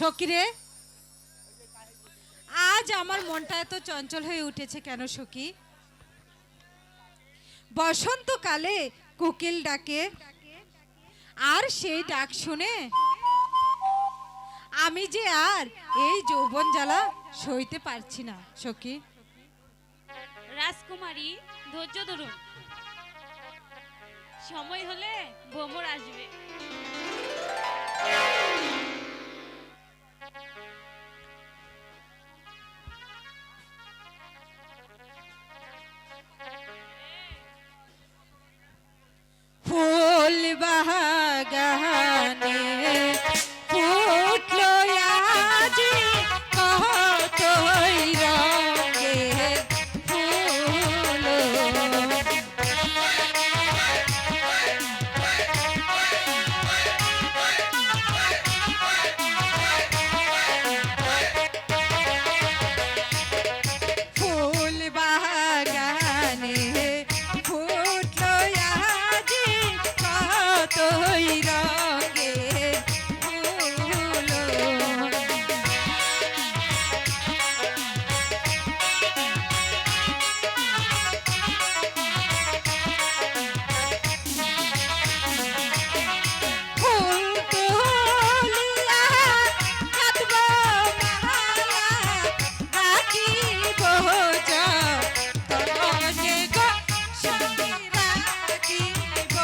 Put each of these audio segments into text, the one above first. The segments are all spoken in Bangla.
সখীরে, আজ আমার মনটা এত চঞ্চল হয়ে উঠেছে কেন সখী? বসন্তকালে কোকিল ডাকে, আর সেই ডাক শুনে আমি যে আর এই যৌবন জ্বালা সইতে পারছি না সখী। রাজকুমারী, ধৈর্য ধরুন, সময় হলে ভ্রমর আসবে। ফুল বাগানে ফুটলো আজি কতই রঙের ফুল। ফুল বাগানে ফুটলো আজি কতই রঙের ফুল। ফুল তুলিয়া কাঁদব মালা রাখিব যতনে গো সখী রাখিব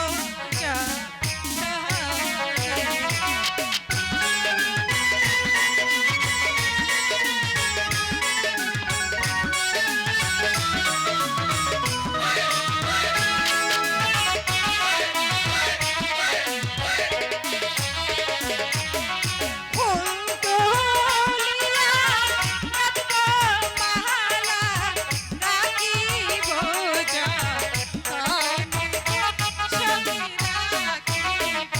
ফুল তুলিয়া কাঁদব মালা রাখিব যতনে গো সখী রাখিব।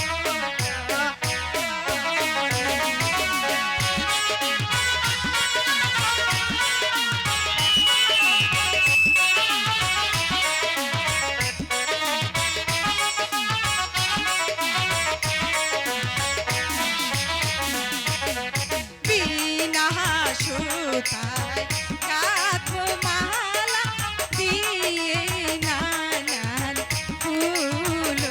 বিনা সুতায় গাঁথব মালা দিয়ে নানান ফুল।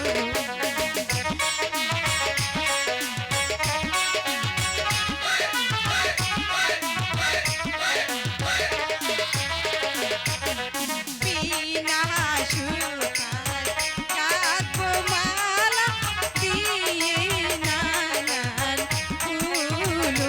বিনা সুতায় গাঁথব মালা দিয়ে নানান ফুল।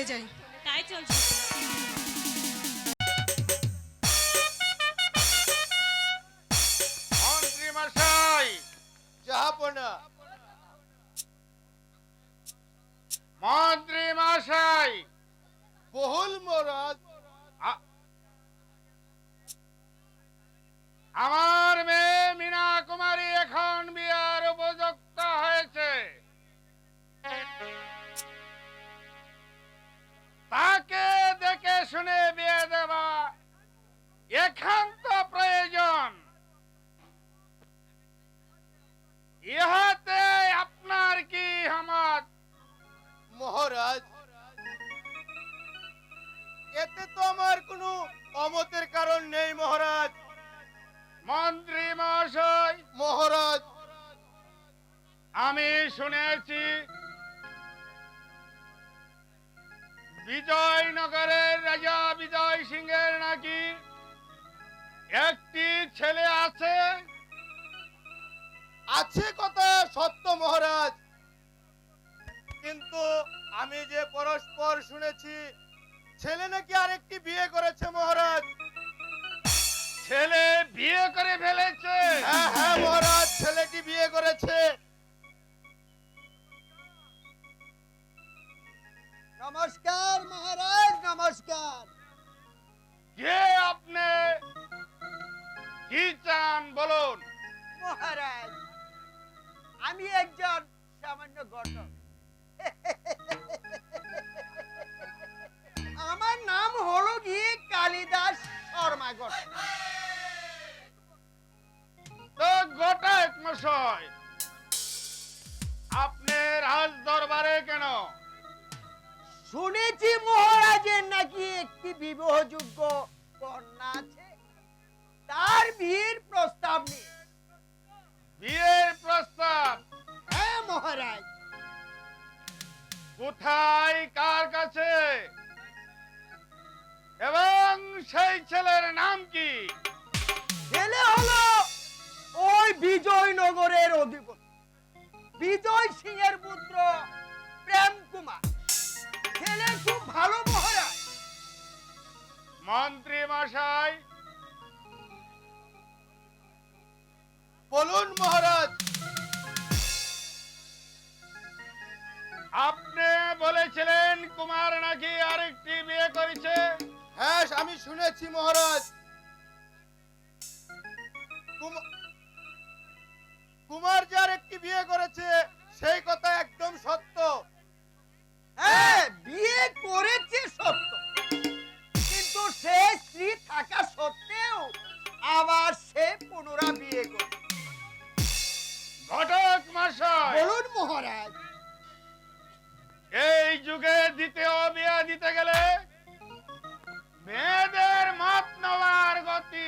যাই। তাই চলছে। মন্ত্রী মশাই, জাহাপনা, মন্ত্রী মশাই, বহুল মহারাজ। আ- আমার মেয়ে মীনা কুমারী এখন বিয়ার উপযুক্ত হয়েছে। তাকে দেখে শুনে বিয়ে দেওয়া একান্ত প্রয়োজন। ইহাতে আপনার কি মত? মহারাজ, এতে তো আমার কোনো অমতের কারণ নেই মহারাজ। মন্ত্রী মহাশয়, মহারাজ, আমি শুনেছি বিজয়নগরের রাজা বিজয় সিংহের নাকি একটি ছেলে আছে। আছে কথা সত্য মহারাজ, কিন্তু আমি যে পরস্পর শুনেছি ছেলে নাকি আরেকটি বিয়ে করেছে মহারাজ। ছেলে বিয়ে করে ফেলেছে? হ্যাঁ হ্যাঁ মহারাজ, ছেলেটি বিয়ে করেছে। নমস্কার মহারাজ, নমস্কার। কে আপনি? কি চান বলুন। মহারাজ, আমি একজন সামান্য ঘটক। আমার নাম হলো গিয়ে কালিদাস শর্মা ঘটক। তো গোটাক মশাই, আপনি রাজ দরবারে কেন? শুনেছি মহারাজের নাকি একটি বিবাহযোগ্য কন্যা আছে, তার বিয়ের প্রস্তাব নিয়ে। বিয়ের প্রস্তাব? হ্যাঁ মহারাজ। কোথায়, কার কাছে, এবং সেই ছেলের নাম কি? ছেলে হলো ওই বিজয়নগরের অধিপতি বিজয় সিংহের পুত্র প্রেম কুমার। ছেলে খুব ভালো মহারাজ। মন্ত্রী মশাই, বলুন মহারাজ। আপনি বলেছিলেন কুমার নাকি আরেকটি বিয়ে করেছে। হ্যাঁ আমি শুনেছি মহারাজ। কুমার যে আরেকটি বিয়ে করেছে সেই কথা একদম সত্য। হ্যাঁ বিয়ে করেছে সত্য, কিন্তু সে স্ত্রী থাকা সত্ত্বেও আবার সে পুনরায় বিয়ে করে। ঘটক মশাই, বলুন মহারাজ। এই যুগে দ্বিতীয় বিয়ে দিতে গেলে মেয়েদের মত নেওয়ার গতি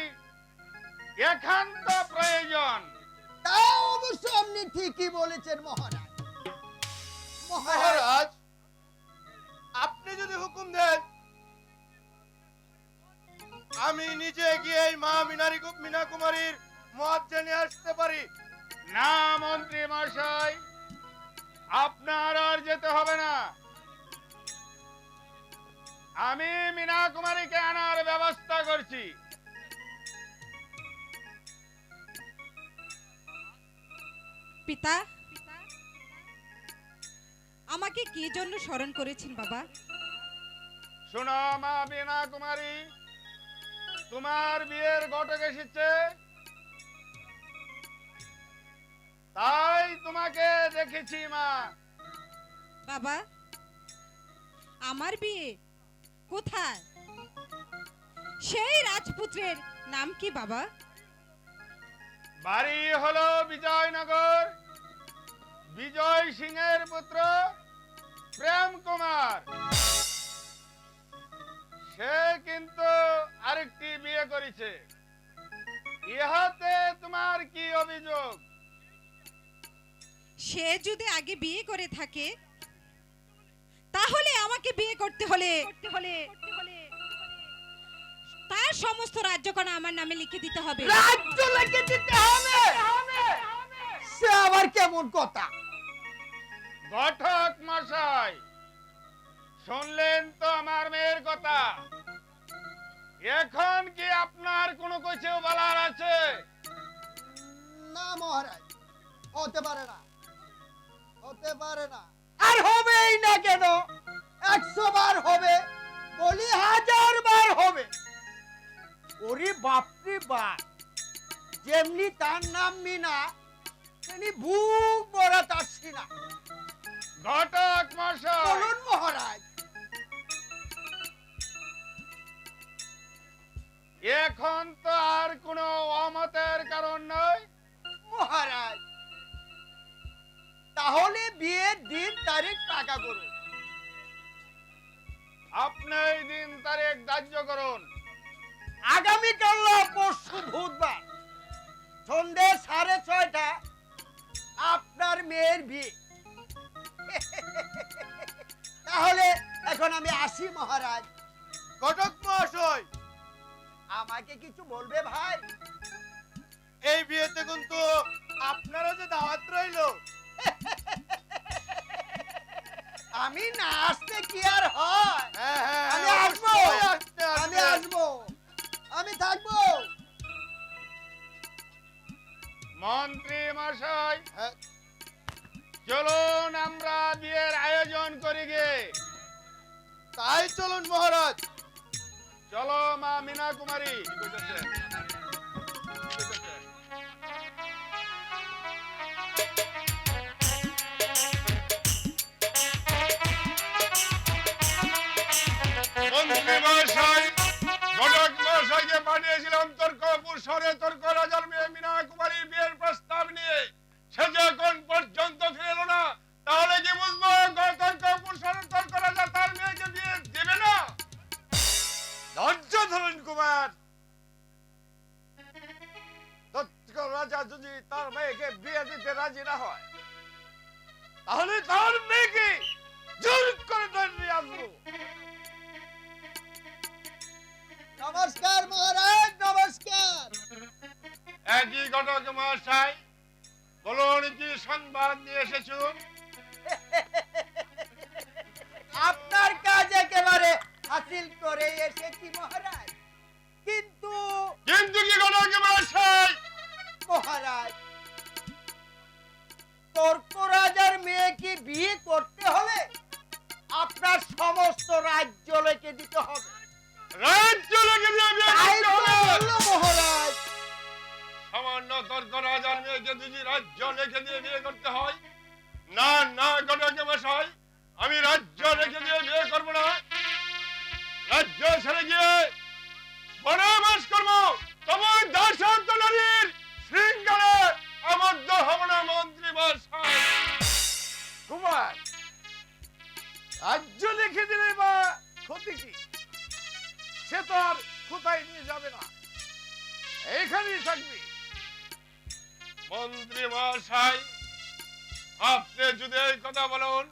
একান্ত প্রয়োজন। তা অবশ্য আপনি ঠিকই বলেছেন মহারাজ। মহারাজ, আপনি যদি হুকুম দেন আমি নিজে গিয়ে এই মা মীনা কুমারীর মত জেনে আসতে পারি। না মন্ত্রী মশাই, আপনার আর যেতে হবে না। আমি মীনা কুমারীকে আনার ব্যবস্থা করছি। পিতা, আমাকে কি জন্য স্মরণ করেছেন বাবা? শোনো মা মীনা কুমারী, তোমার বিয়ের ঘটক এসেছে, তাই তোমাকে দেখেছি মা। বাবা, আমার বিয়ে কোথায়? সেই রাজপুত্রের নাম কি বাবা? বাড়ি হলো বিজয়নগর, বিজয় সিংহের পুত্র প্রেম কুমার। সে কিন্তু আরেকটি বিয়ে করেছে। ইহাতে তোমার কি অভিযোগ? সে যদি আগে বিয়ে করে থাকে তাহলে আমাকে বিয়ে করতে হলে তার সমস্ত রাজ্যকণা আমার নামে লিখে দিতে হবে। রাজ্য লিখে দিতে হবে? সে আবার কেমন কথা? ঘটক মশাই, শুনলেন তো আমার মেয়ের কথা। এখন কি আপনার কোনো কিছু বলার আছে? না মহারাজ, হতে পারে না, হতে পারে না। আর হবেই না কেন? 100 বার হবে, বলি 1000 বার হবে। ওরে বাপরে বাপ, যেমনি তার নাম মিনা, তেমনি বুক ভরা তার সিনা। ঘটক মশাই, বলুন মহারাজ। এখন তো আর কোনো অমতের কারণ নয়। মহারাজ, তাহলে বিয়ের দিন তারিখ পাকা করুন। আপনি এই দিন তারিখ ধার্য করুন। আগামীকাল পরশু বুধবার সন্ধ্যে 6:30 আপনার মেয়ের বিয়ে। তাহলে এখন আমি আসি মহারাজ। ঘটক মহাশয়, আমাকে কিছু বলবে ভাই? এই বিয়েতে কিন্তু আপনারও যে দাওয়াত রইলো। আমি না আসতে কি আর হয়? হ্যাঁ হ্যাঁ, আমি আসবো, অবশ্যই আসতে আমি আসবেন। আসবো, আমি থাকবো। মন্ত্রী মশাই, হ্যাঁ, চলুন আমরা বিয়ের আয়োজন করি গে। তাই চলুন মহারাজ। চলো মা মীনা কুমারী। মন্ত্রী মশাই, ঘটক মশাইকে পাঠিয়েছিলাম তর্কপুর শহরে তর্ক রাজার মেয়ে মীনা কুমারীর বিয়ের প্রস্তাব নিয়ে। সে যখন পর্যন্ত ফিরে এলো না, তাহলে কি বুঝবো তর্কপুর শহরে তর্ক রাজা তার মেয়েকে বিয়ে দেবে না? ধৈর্য ধরুন কুমার। তৎক রাজা যদি তার মেয়েকে বিয়ে দিতে রাজি না হয়, তাহলে তার মেয়েকে জোর করে ধরে নিয়ে আসবো। নমস্কার মহারাজ, নমস্কার। একই ঘটক মশাই, বলুন কি সংবাদ নিয়ে এসেছো? আপনার কাজ একেবারে হাসিল করে এসেছি মহারাজ। কিন্তু কিন্তু কি ঘটক মশাই? মহারাজ, তর্ক রাজার মেয়েকে বিয়ে করতে হলে আপনার সমস্ত রাজ্য লেখে দিতে হবে। রাজ্য লেগে দিয়ে বিয়ে তাই করতে তো হবে? বললো মহারাজ। সামান্য তর্ক রাজার মেয়েকে যদি রাজ্য লেখে দিয়ে বিয়ে করতে হয়, না না ঘটক মশাই, আমি রাজ্য লেখে দিয়ে বিয়ে করবো না। রাজ্য ছেড়ে গিয়ে বনবাস করবো, তবে দাসত্ব নারীর শৃঙ্খলে আবদ্ধ হব না মন্ত্রী মশাই। কুমার, রাজ্য লিখে দিলে বা ক্ষতি কি? সে তো আর কোথায় নিয়ে যাবে না, এইখানেই থাকবি। মন্ত্রী মশাই, আপনি যদি এই কথা বলুন,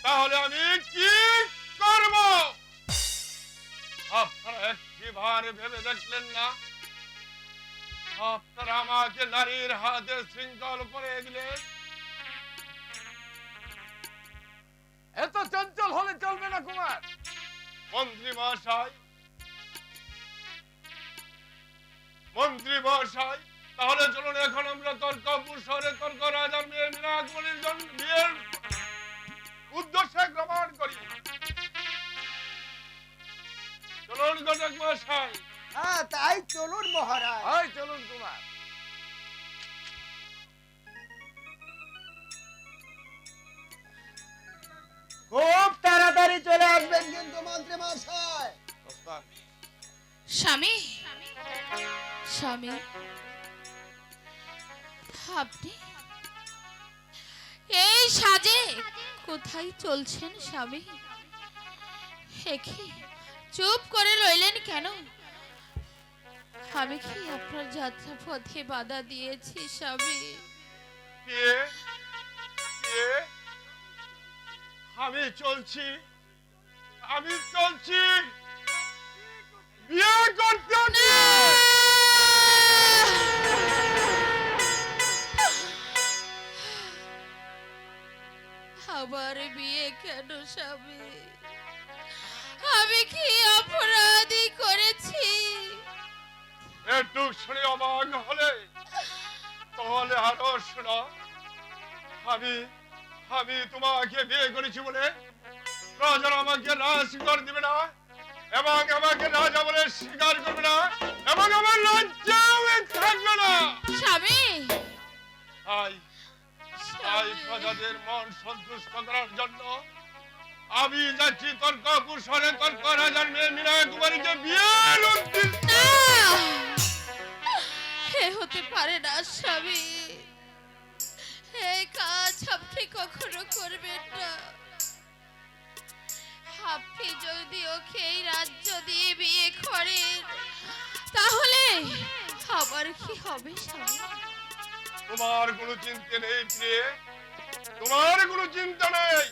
তাহলে আমি কি করব? আপনারা একটিবার ভেবে দেখলেন না? আপনারা আমাকে নারীর হাতে শৃঙ্খল করে দিলেন। এত চঞ্চল হলে চলবে না কুমার। মন্ত্রী মশাই, মন্ত্রী মশাই, তাহলে চলুন এখন আমরা তর্কপুর শহরে তর্ক রাজার মেয়ে মীনা কুমারীর জন্য বিয়ের উদ্দেশ্যে গ্রহণ করি। চলুন ঘটক মশাই। হ্যাঁ, তাই চলুন মহারাজ। হয় চলুন কুমার। খুব তাড়াতাড়ি চলে আসবেন কিন্তু মন্ত্রী মশাই। স্বামী, স্বামী, আপনি এই সাজে কোথায় চলছেন স্বামী? একে চুপ করে রইলেন কেন? আমি কি আপনার যাত্রা পথে বাধা দিয়েছি স্বামী? কে কে? আমি চলছি, আমি চলছি বিয়ে করতে। আবার বিয়ে কেন স্বামী? শুনে অবাক হলে তাহলে আরো শোনো। আমি আমি তোমাকে বিয়ে করেছি বলে রাজারা আমাকে রাজ করে দিবে না এবং আমাকে রাজা বলে স্বীকার করবে না এবং আমার রাজ্যেও থাকবে না। স্বামী তাই প্রজাদের মন সন্তুষ্ট করার জন্য আমি যাচ্ছি তর্ক কুশলে তর্ক রাজার মেয়ে মীরা কুমারীকে বিয়ের উদ্দেশ্যে। না, এ হতে পারে না স্বামী, এই কাজ আপনি কখনো করবেন না। আপনি যদি ওকে এই রাজ্য দিয়ে বিয়ে করেন তাহলে আমার কি হবে স্বামী? তোমার কোনো চিন্তা নেই প্রিয়ে, তোমার কোনো চিন্তা নেই।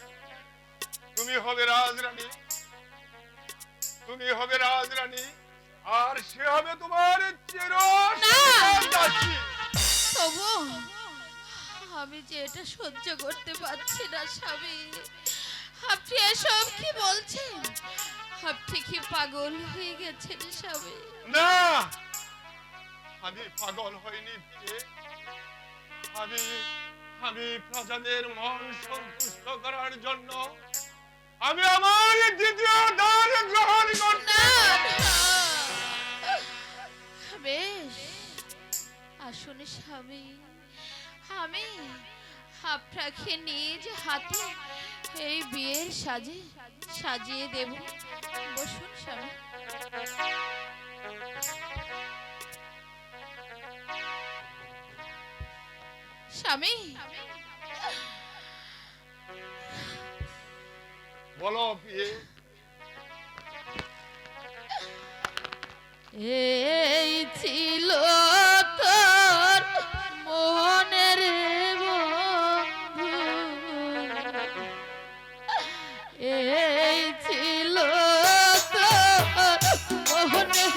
তুমি হবে রাজরানী, তুমি হবে রাজরানী আর সে হবে তোমার চিরদাসী। তবু আমি যে এটা সহ্য করতে পারছি না স্বামী। আপনি এসব কি বলছেন? আপনি কি পাগল হয়ে গেছেন স্বামী? না, আমি পাগল হইনি প্রিয়ে। আমি প্রজাদের মন সন্তুষ্ট করার জন্য আমি আমার দ্বিতীয় দান গ্রহণ করতে। বেশ, আসুন স্বামী, আমি আপনাকে নিজ হাতে এই বিয়ের সাজিয়ে দেব। বসুন স্বামী। স্বামী, বলো প্রিয়ে। এই ছিল তোর মনের বন্ধু, এই ছিল তোর মনের।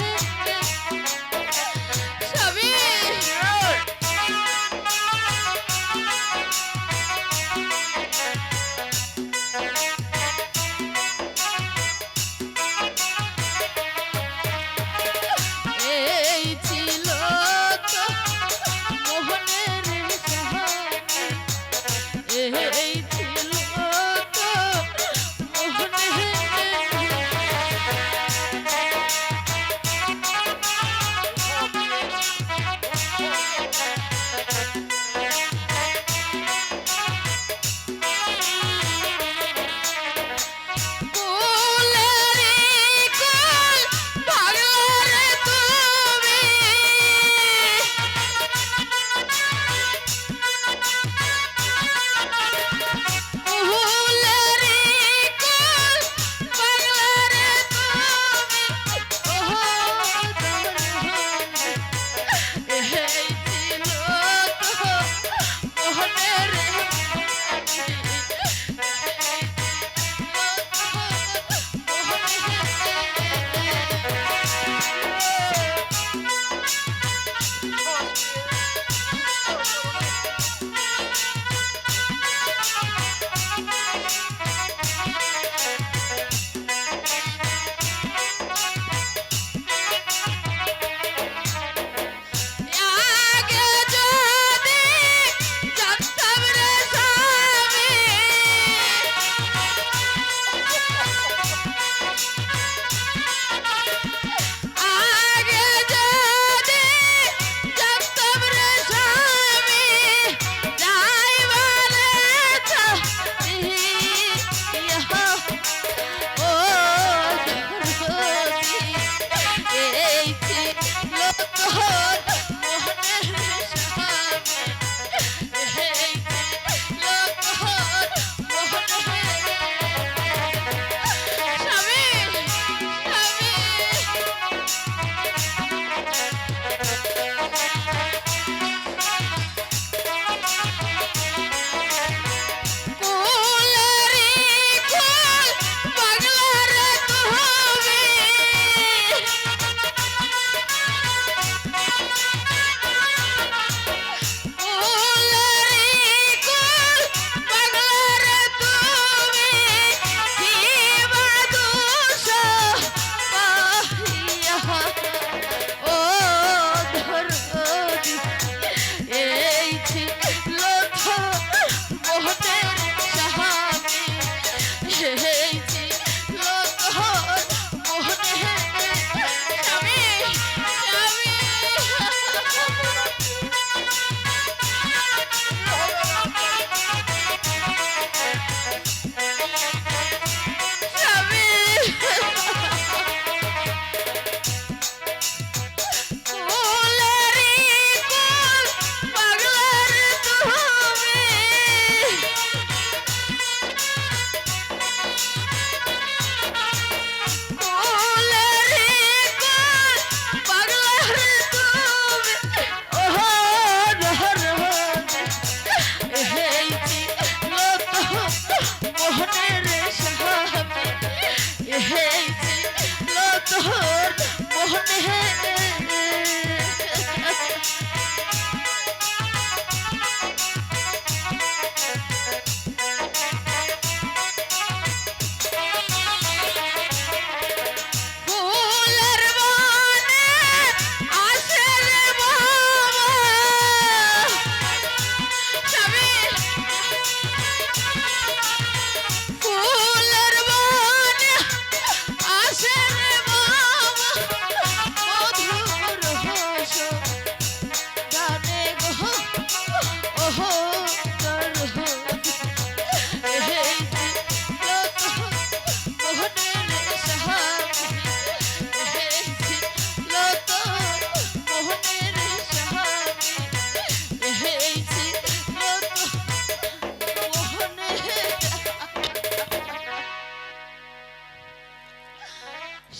স্বামী, এই ছিল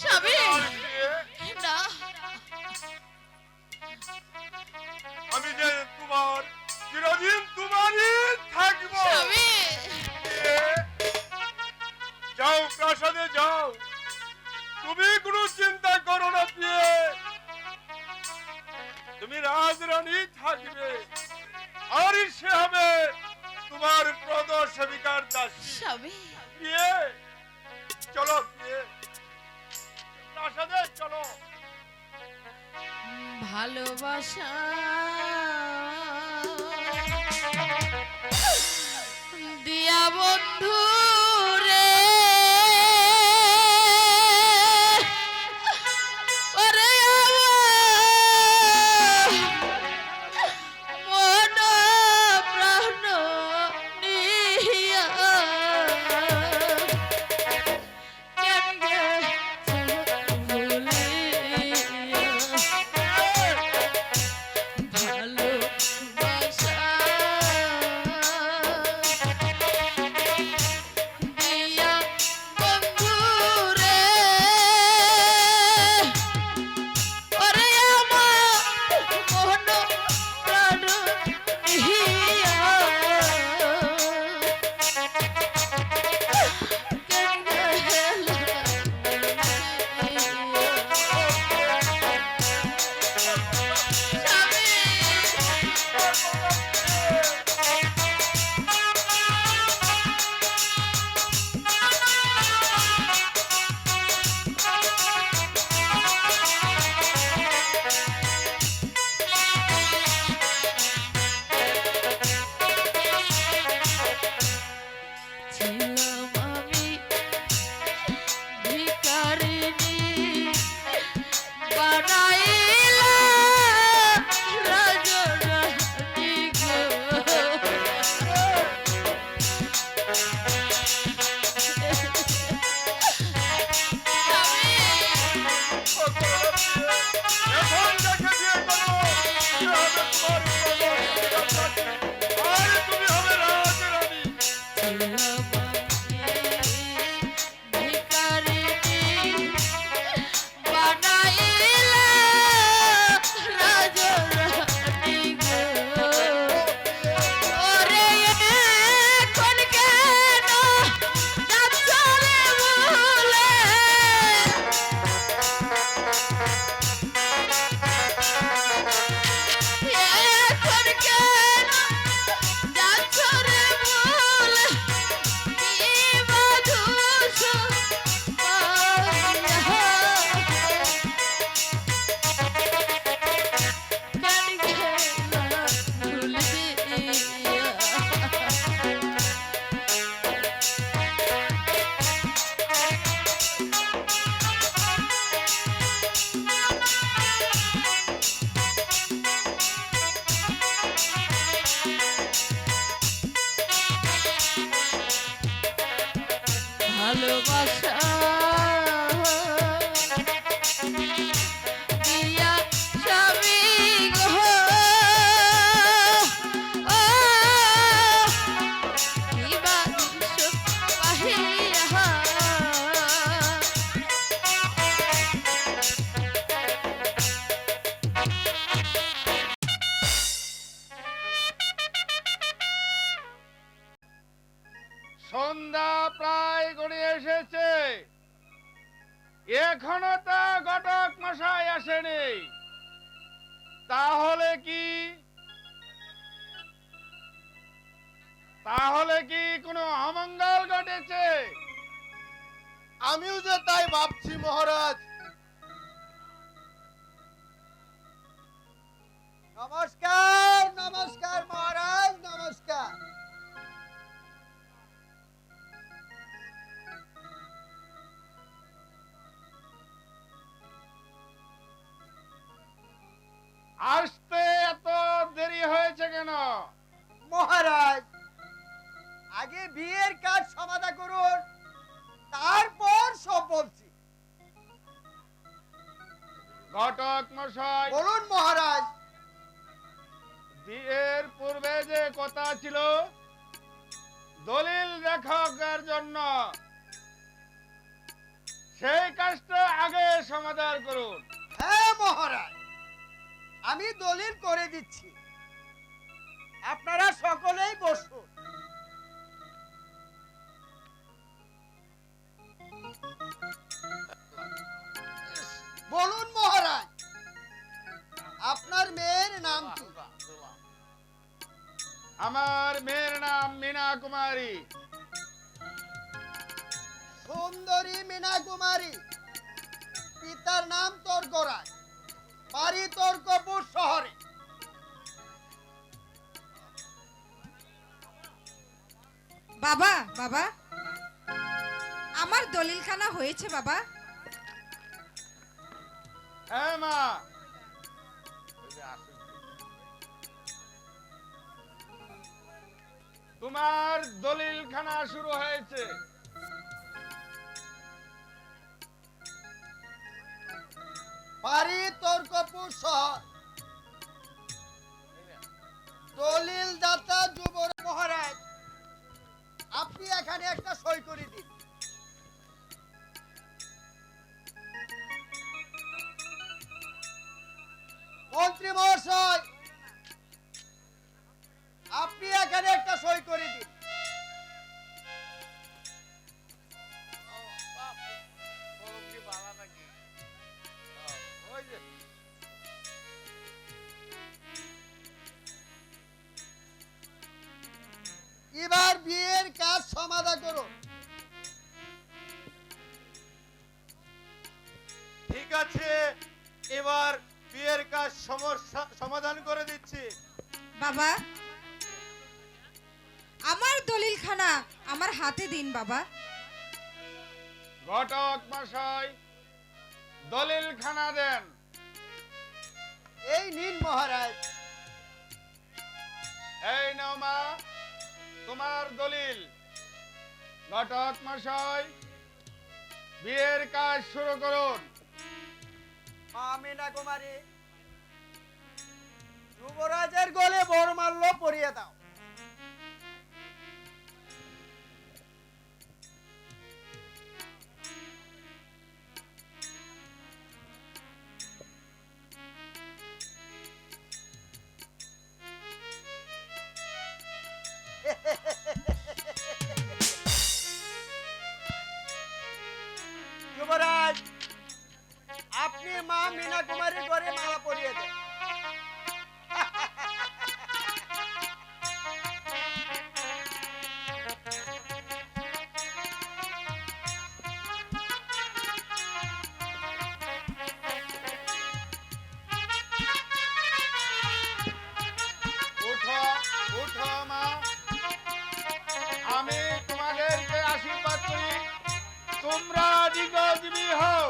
স্বামী আর বিয়ে? না আমি যে তোমার চিরদিন তোমারই থাকবো। স্বামী বিয়ে? যাও প্রাসাদে যাও, তুমি কোনো চিন্তা করো না বিয়ে, তুমি রাজরানী থাকবে, আর সে হবে তোমার প্রদ সেবিকার দাসী। স্বামী বিয়ে? চলো বিয়ে, প্রাসাদে চলো। ভালোবাসা দিয়া বন্ধু রে ওরে আমার মন প্রাণ নিয়া কেন গেছো ভুলিয়া ভালোবাসা দিয়া বন্ধু রে ওরে আমার মন প্রাণ নিয়া কেন গেলা ছিলাম আমি ভিখারিনী বানাইলা রাজরানী গো এখন দেখে বিয়ে করো, সে হবে তোমার প্রদ সেবিকার দাসী, আর তুমি হবে রাজরানী। ভিখারিনী বানাইলা রাজরানী গো ওরে এখন কেন যাচ্ছ রে ভুলে এখন কেন যাচ্ছ রে ভুলে কি বাধুস কেন গেলা ভুলিয়া ভালোবাসা দিয়া স্বামী গো ও কিবা দিন পাহিয়া সন্ধ্যা প্রায় গড়িয়ে এসেছে, এখনো তা ঘটক মশাই আসেনি। তাহলে কি কোনো অমঙ্গল ঘটেছে? আমিও যে তাই ভাবছি মহারাজ। নমস্কার নমস্কার মহারাজ, নমস্কার। আসতে এত দেরি হয়েছে কেন? মহারাজ, আগে বিয়ের কাজ সমাধা করুন, তারপর সব বলছি। ঘটক মশাই, বলুন মহারাজ। বিয়ের পূর্বে যে কথা ছিল দলিল লেখকের জন্য, সেই কাজটা আগে সমাধান করুন। হ্যাঁ মহারাজ, আমি দলিল করে দিচ্ছি, আপনারা সকলেই বসুন। বলুন মহারাজ, আপনার মেয়ের নাম কি? আমার মেয়ের নাম মীনা কুমারী। সুন্দরী মীনা কুমারী, পিতার নাম তর্করাজ, বাড়ি তর্কপুর শহরে। বাবা বাবা, আমার দলিলখানা হয়েছে বাবা। হ্যাঁ মা, তোমার দলিলখানা শুরু হয়েছে। বাড়ি তর্কপুর শহর, দলিল দাতা যুবরাজ মহারাজ, আপনি এখানে একটা সই করে দিন। মন্ত্রী মহাশয়, আপনি এখানে একটা সই করে দিন। এবার বিয়ের কাজ সমাধা করুন। ঠিক আছে, এবার বিয়ের কাজ সমাধান করে দিচ্ছি। বাবা, আমার দলিলখানা আমার হাতে দিন বাবা। ঘটক মশাই, দলিলখানা দেন। এই নিন মহারাজ। এই নাও মা, তোমার দলিল। ঘটক মশাই, বিয়ের কাজ শুরু করুন। মা মীনা কুমারী, যুবরাজের গলে বরমাল্য পরিয়ে দাও। যুবরাজ, আপনি মা মীনা কুমারীর ঘরে মালা পরিয়ে দেন। উঠো, উঠো মা, আমি তোমাদেরকে আশীর্বাদ করি, তোমরা দীর্ঘজীবী হও।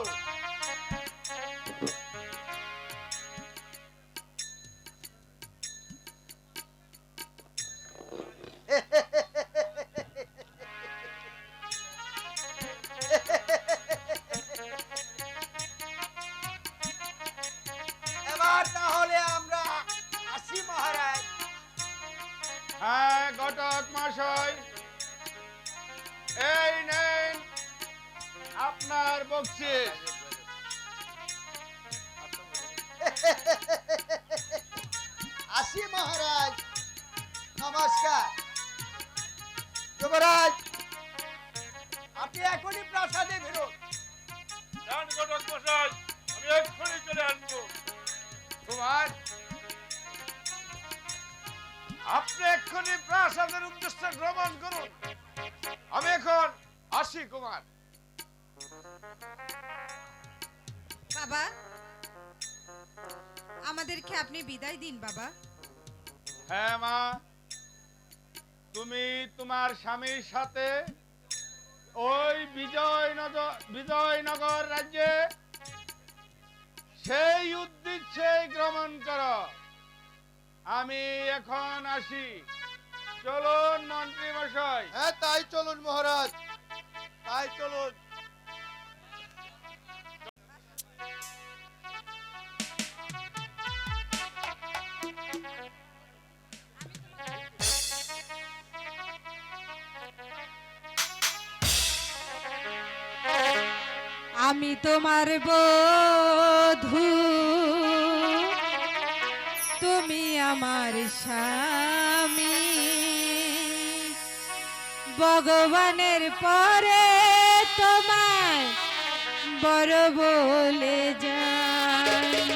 এবার তাহলে আমরা আসি মহারাজ। হ্যাঁ ঘটক মশাই, এই নেন আপনার বকশিস। আসি মহারাজ, নমস্কার। যুবরাজ, আপনি এখনই প্রাসাদে ফিরুন। যান ঘটক মশাই, আমি এক্ষুনি চলে আসবো। কুমার, আপনি এক্ষুনি প্রাসাদের উদ্দেশ্যে ভ্রমণ করুন। আমি এখন আসি কুমার। বাবা, আমাদেরকে আপনি বিদায় দিন বাবা। হ্যাঁ মা, তুমি তোমার স্বামীর সাথে ওই বিজয়নগর রাজ্যে সেই উদ্দেশ্যে গমন করো। আমি এখন আসি। চলুন মন্ত্রী মশাই। হ্যাঁ তাই চলুন মহারাজ, তাই চলুন। আমি তোমার বধূ, তুমি আমার স্বামী, ভগবানের পরে তোমায় বড় বলে জানি।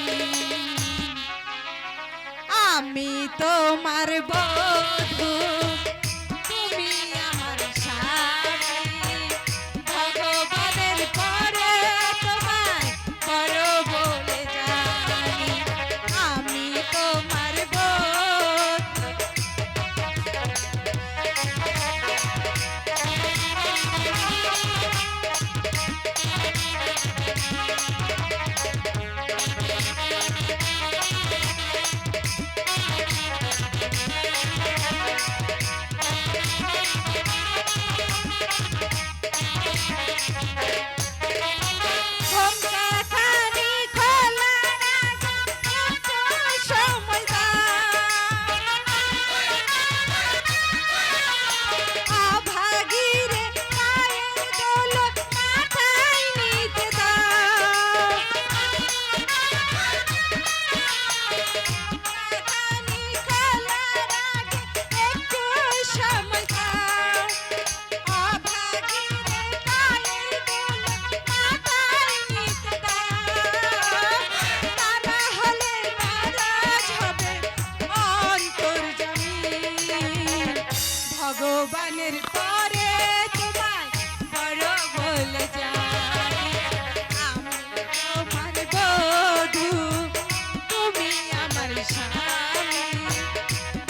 আমি তোমার বধূ, তুমি আমার স্বামী, ভগবানের পরে তোমায় বড় বলে জানি। আমি তোমার বধূ। ঘোমটাখানি খোলা রাখো, একটু সময় দাও। অভাগীরে পায়ের দোলন মাথায় নিতে দাও। ঘোমটাখানি খোলা রাখো, একটু সময় দাও। অভাগীরে পায়ের দোলন মাথায় নিতে দাও। তা না হলে নারাজ হবে অন্তর্যামী। ভগবানের পরে তোমায় বড় বলে জানি। আমি তোমার বধূ, তুমি আমার স্বামী,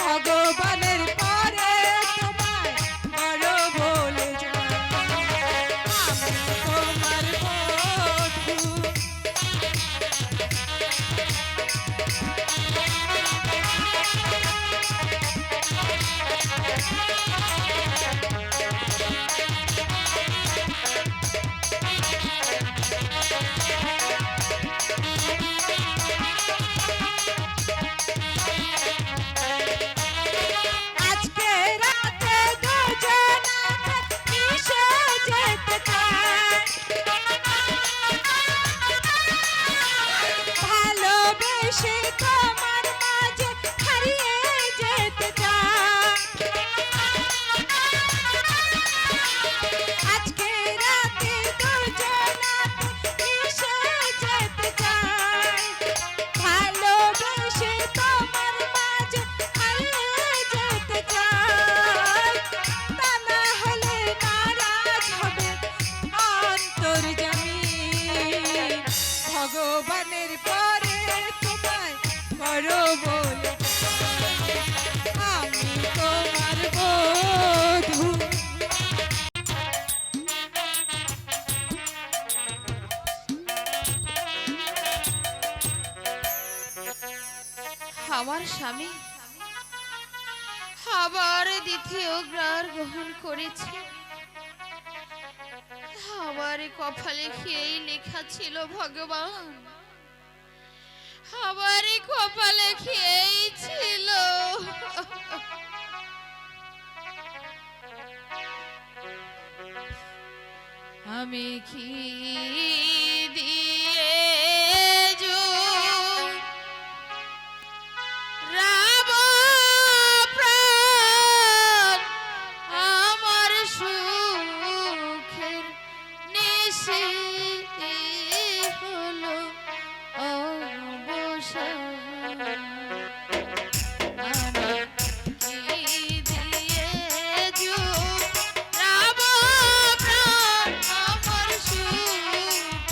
ভগবানের পরে তোমায় বড় বলে জানি। আমি তোমার বধূ। আজকে রাতে দুজনাতে মিশে যেতে চাই। ভালোবেসে তোমার মাঝে হারিয়ে যেতে চাই। আজকে রাতে দুজনাতে মিশে যেতে চাই। ভালোবেসে তোমার মাঝে হারিয়ে যেতে চাই। তা না হলে নারাজ হবে অন্তর্যামী। ভগবানের পরে তোমায় বড় বলে জানি। আমি তোমার বধূ। আমার স্বামী আবার দ্বিতীয় গ্রার গ্রহণ করেছে। আমার কপালে খেয়েই লেখা ছিল ভগবান, আমার কপালে খেয়েই ছিল। আমি কি দিয়ে রাব প্রাণ আমার সুখের নিশি হলো অবসান। আমি কি দিয়ে রাব প্রাণ আমার সুখের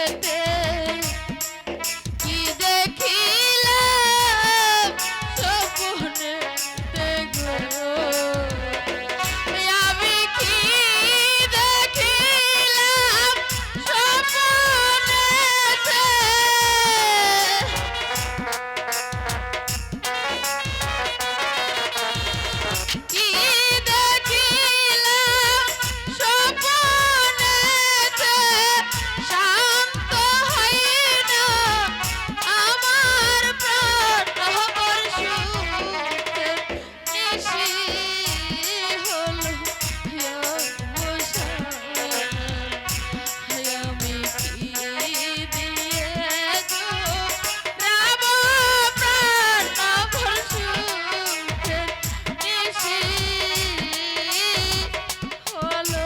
ঘুমেতে কি দেখিলাম স্বপ্নেতে গো আমি কি দেখিলাম স্বপ্নেতে কি দেখিলাম স্বপ্নেতে শান্ত হইনা আমার প্রাণ আমার সুখে নিশি হলো আমি কি দিয়ে গো রাম প্রাণ আমার সুখে নিশি হলো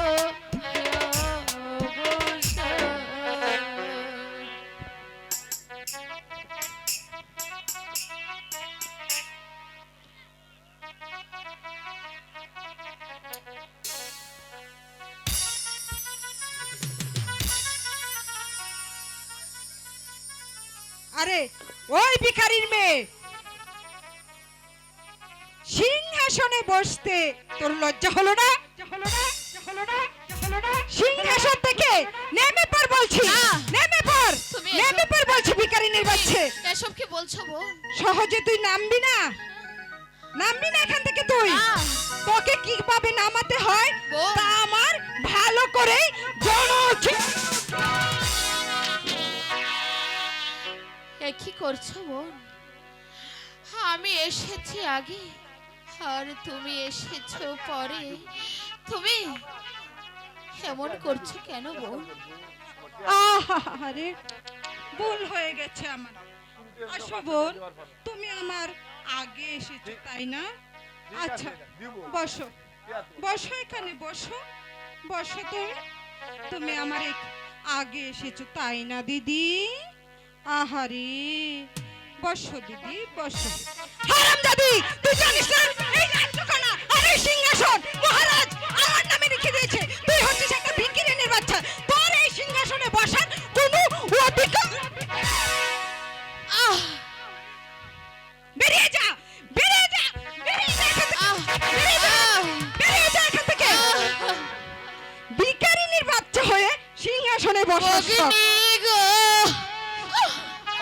আরে ওই ভিখারির মেয়ে, সিংহাসনে বসতে তোর লজ্জা হলো না? সিংহাসন থেকে নেমে পড় বলছি, না। নেমে পড়, তুমি নেমে এসব- পড় বলছি ভিখারিনীর বাচ্চা। এসব কি বলছো বোন? সহজে তুই নামবি না, নামবি না এখান থেকে তুই। না। তোকে কিভাবে নামাতে হয় বোন। তা আমার ভালো করে জানা আছে। এ কি করছো বোন? আমি এসেছি আগে আর তুমি এসেছো পরে। তুমি এমন করছো কেন বোন? আরে ভুল হয়ে গেছে আমার। আসো বোন, তুমি আমার আগে এসেছো তাই না? আচ্ছা বসো, বসো এখানে বসো, বসো তুমি। তুমি আমার আগে এসেছো তাই না দিদি? আহারে বসো দিদি বসো। হারামজাদি, তুই জানিস না এই রাজখানা আর এই সিংহাসন মহারাজ আমার নামে লিখে দিয়েছে। তুই হচ্ছিস একটা ভিখিরিনীর বাচ্চা, তোর এই সিংহাসনে বসার কোনো অধিকার। আহ বেরিয়ে যা, বেরিয়ে যা, বেরিয়ে যা এখান থেকে, বেরিয়ে যা, বেরিয়ে যা এখান থেকে। ভিখারিনীর বাচ্চা হয়ে সিংহাসনে বসার শখ। অগ্নি গো,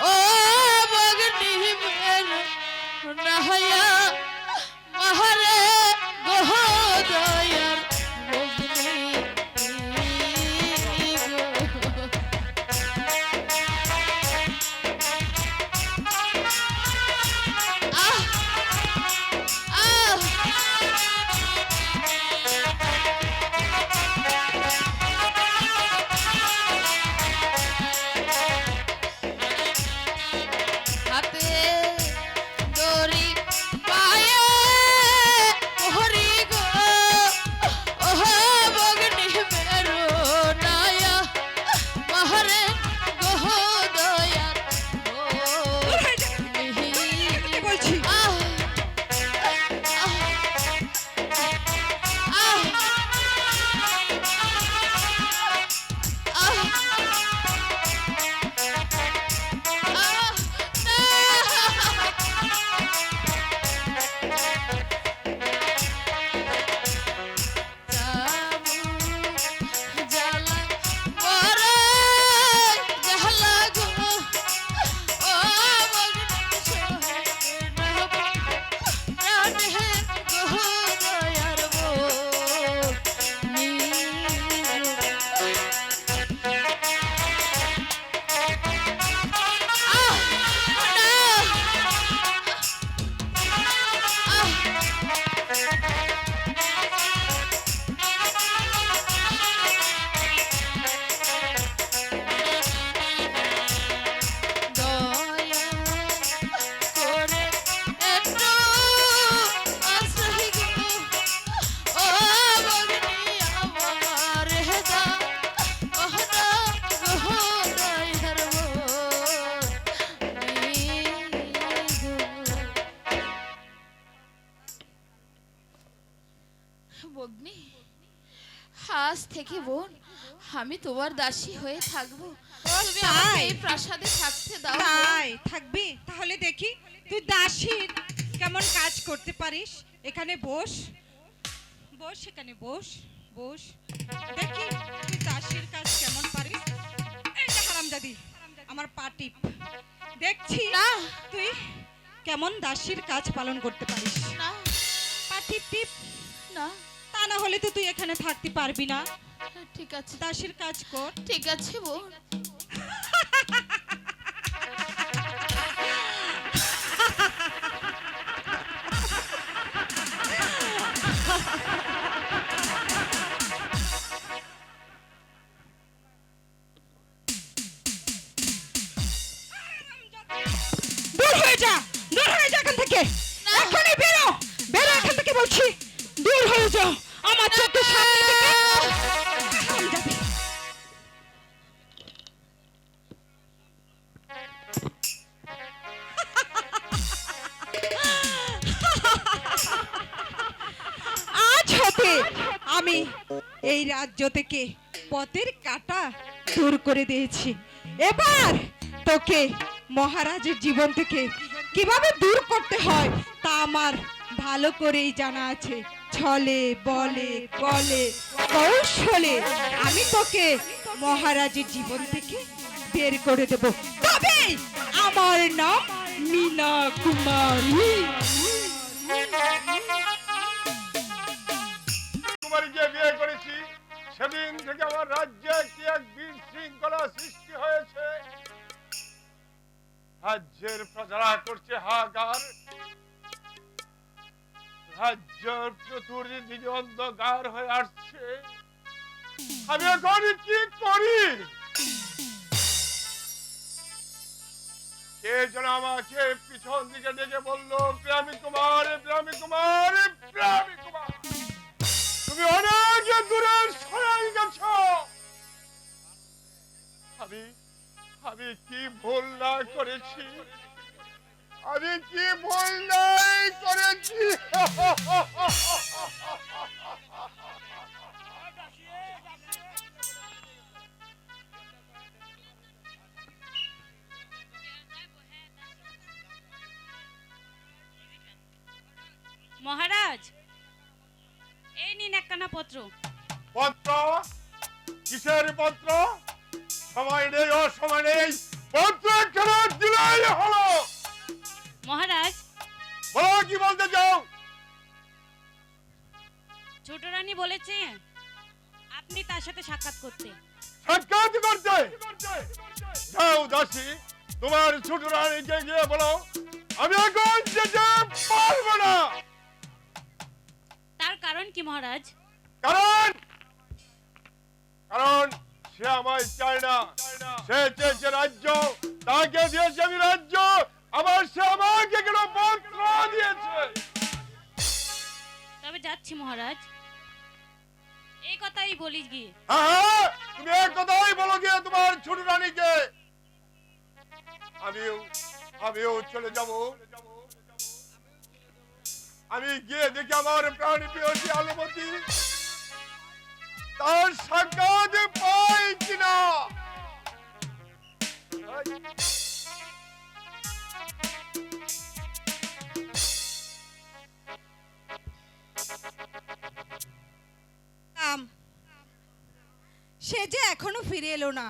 ও অগ্নি মের নাহয়া মহারে গহ দয়ার অগ্নি গো। আহ আহ হাতে দড়ি পায়ে হরি গো, ওহ বগনি মেরো নায়া মহারে গহ দয়ার দূর হয়ে যা এখান থেকে, দূর হয়ে যা এখান থেকে বলছি। আহ আহ আজ থেকে বোন আমি তোমার দাসী হয়ে থাকবো। তুমি তাই? আমাকে এই প্রাসাদে থাকতে দাও বোন। তাই থাকবি? তাহলে দেখি তুই দাসীর কেমন কাজ করতে পারিস। এখানে বস, বস, এখানে বস, বস, দেখি তুই দাসীর কাজ কেমন পারিস। এই যে হারামজাদি, আমার পা টিপ, দেখছি না। তুই কেমন দাসীর কাজ পালন করতে পারিস। না পা টিপ টিপ, না, তা না হলে তো তুই এখানে থাকতে পারবি না। ঠিক আছে, দাসীর কাজ কর। ঠিক আছে বোন। দূর হয়ে যা, দূর হয়ে যা এখান থেকে। এখনই বেরো, বেরো এখান থেকে বলছি। দূর হয়ে যাও আমার চোখের সামনে থেকে। হারামজাদি। আজ হতে আমি এই রাজ্য থেকে পথের কাঁটা দূর করে দিয়েছি। এবার তোকে মহারাজের জীবন থেকে কিভাবে দূর করতে হয় তা আমার ভালো করেই জানা আছে। ছলে বলে কলে কৌশলে আমি তোকে মহারাজের জীবন থেকে বের করে দেব। তবে আমার নাম মীনা কুমারী। কুমারীকে বিয়ে করেছি, সেদিন থেকে আমার রাজ্যে কি এক বিশৃঙ্খলা সৃষ্টি হয়েছে। রাজ্যের প্রজারা করছে হাহাকার, রাজ্য চতুর্দিকে অন্ধকার হয়ে আসছে। আমি এখন কি করি? কে যেন আমাকে পিছন দিকে ডেকে বললো, প্রেমী কুমার, প্রেমী কুমার, প্রেমী কুমার, তুমি অনেক দূরে সরে গেছ। আমি কি ভুল না করেছি? আমি কি ভুল নাই করেছি? মহারাজ, এই নিন একখানা পত্র। পত্র? কিসের পত্র? সময় নেই, অসময় নেই, পত্র কেন দিলাই হলো? মহারাজ, বলো কি বলতে চাও? ছোট রানী বলেছে আপনি তার সাথে সাক্ষাৎ করতে। সাক্ষাৎ করতে? যাও দাসী, তোমার ছোট রানীকে গিয়ে বলো আমি এখন যেতে পারবো না। তার কারণ কি মহারাজ? কারণ কারণ সে আমায় চায় না। সে চেয়েছে রাজ্য, তাকে দিয়েছে আমি রাজ্য, আবার সে আমাকে কেন পত্র দিয়েছে? তবে যাচ্ছি মহারাজ, এই কথাই বলি গিয়ে। হ্যাঁ, তুমি এক কথাই বলো গিয়ে তোমার ছোট রানীকে। আমিও চলে যাব। আমি গিয়ে দেখি আমার প্রাণী প্রিয়সী আলমতি তার সাক্ষাৎ পাই কিনা। সে যে এখনো ফিরে এলো না,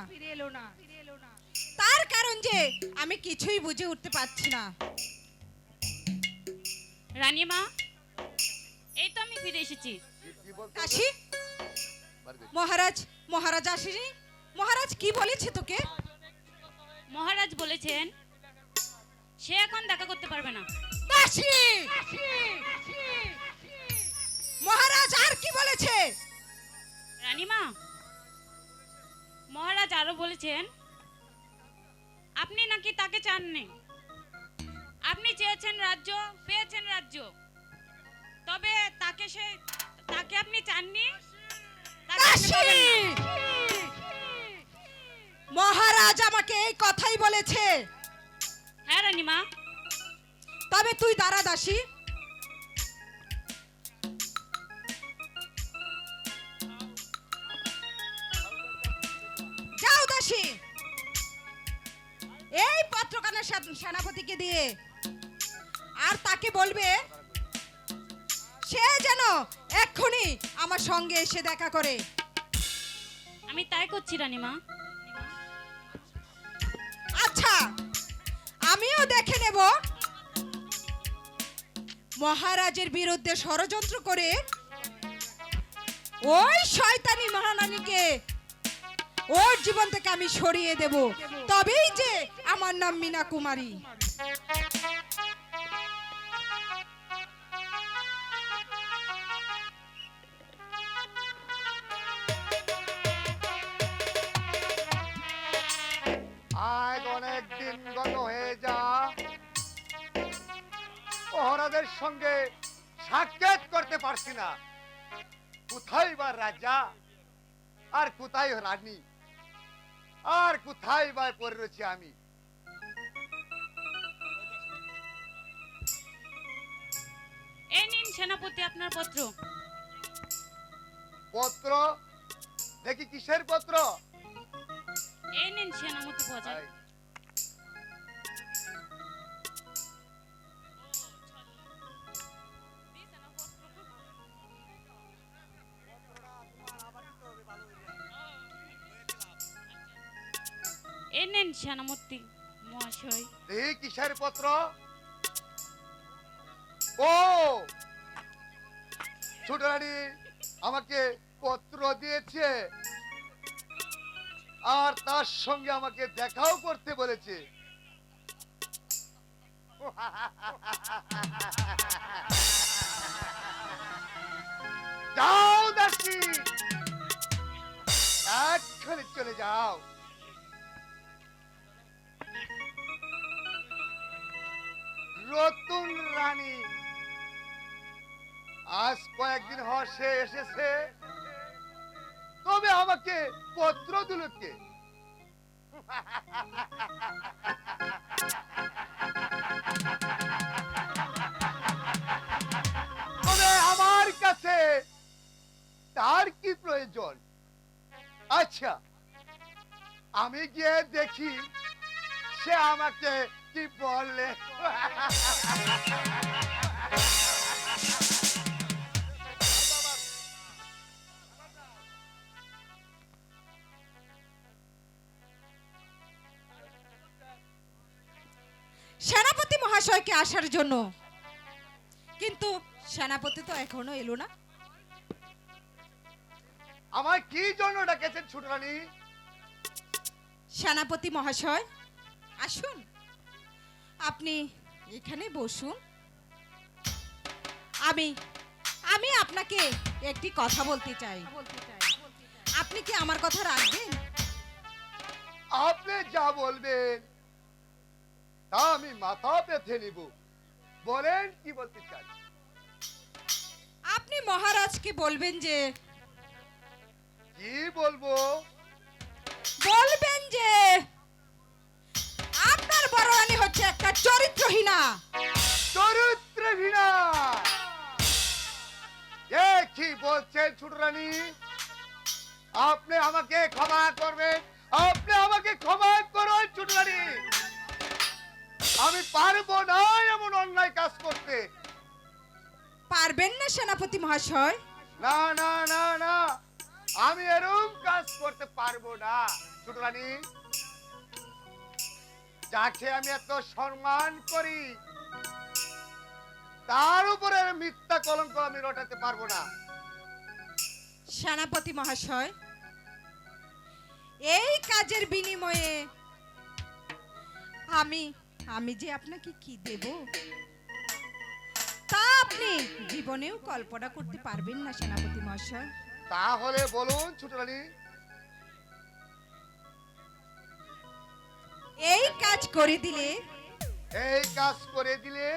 তার কারণ যে আমি কিছুই বুঝে উঠতে পারছি না। রানীমা, এই তো আমি ফিরে এসেছি। কাশি, মহারাজ আসেনি? মহারাজ কি বলেছে তোকে? মহারাজ বলেছেন সে এখন দেখা করতে পারবে না। কাশি, মহারাজ আর কি বলেছে? রানীমা, মহারাজ আরো বলেছেন আপনি নাকি তাকে চাননি। আপনি চেয়েছেন রাজ্য, পেয়েছেন রাজ্য, তবে তাকে আপনি চাননি। তাকে আপনি কাশি, পাবেন না। মহারাজ আমাকে এই কথাই বলেছে। হ্যাঁ রানীমা। তবে তুই দাঁড়া দাসী, সেনাপতিকে দিয়ে, আর তাকে বলবে সে যেন এক্ষুনি আমার সঙ্গে এসে দেখা করে। আমি তাই করছি রানীমা। আচ্ছা, আমিও দেখে নেব মহারাজের বিরুদ্ধে ষড়যন্ত্র করে ওই শয়তানি মহারানীকে ওর জীবন থেকে আমি সরিয়ে দেব, তবেই যে আমার নাম মীনা কুমারী। আজ অনেক দিন গত হয়ে যা, মহারাজের সঙ্গে সাক্ষাৎ করতে পারছি না। কোথায় বা রাজা, আর কোথায় রানী, আর কোথায় বা পড়ে রয়েছি আমি। এই নিন সেনাপতি আপনার পত্র। পত্র দেখি, কিসের পত্র? এই নিন সেনাপতি বাজার। এই, এই নিন সেনাপতি মহাশয়। দেখি কিসের পত্র? ও ছোট রানী আমাকে পত্র দিয়েছে, আর তার সঙ্গে আমাকে দেখাও করতে বলেছে। যাও দাসী, এক্ষুনি চলে যাও। নতুন রানী আজ কয়েকদিন হওয়া সে এসেছে, তবে আমাকে পত্র দিল কে? তবে আমার কাছে তার কি প্রয়োজন? আচ্ছা, আমি গিয়ে দেখি সে আমাকে কি বলে। সেনাপতি মহাশয়কে আসার জন্য, কিন্তু সেনাপতি তো এখনো এলো না। আমার কি জন্য ডাকেছেন ছোট রানী? সেনাপতি মহাশয় আসুন, আপনি এখানে বসুন। আমি আপনাকে একটি কথা বলতে চাই, আপনি কি আমার কথা রাখবেন? আপনি যা বলবেন তা আমি মাথা পেতে নিব। বলেন কি বলতে চাই? আপনি মহারাজকে বলবেন যে, কি বলবো? বলবেন যে আপনার বড় রানী হচ্ছে একটা চরিত্রহীনা। চরিত্রহীনা? এ কি বলছেন ছোট রানী? আপনি আমাকে ক্ষমা করবেন, আপনি আমাকে ক্ষমা করুন ছোট রানী। আমি পারবো না এমন অন্যায় কাজ করতে। পারবেন না সেনাপতি মহাশয়? না না না না, আমি এরকম কাজ করতে পারবো না ছোট রানী। যাকে আমি এত সম্মান করি তার উপরে মিথ্যা কলঙ্ক আমি রটাতে পারবো না। সেনাপতি মহাশয়, এই কাজের বিনিময়ে আমি যে আপনাকে কি দেব তা আপনি জীবনেও কল্পনা করতে পারবেন না সেনাপতি মহাশয়। তাহলে বলুন ছোট রানী। এই কাজ করে দিলে, এই কাজ করে দিলে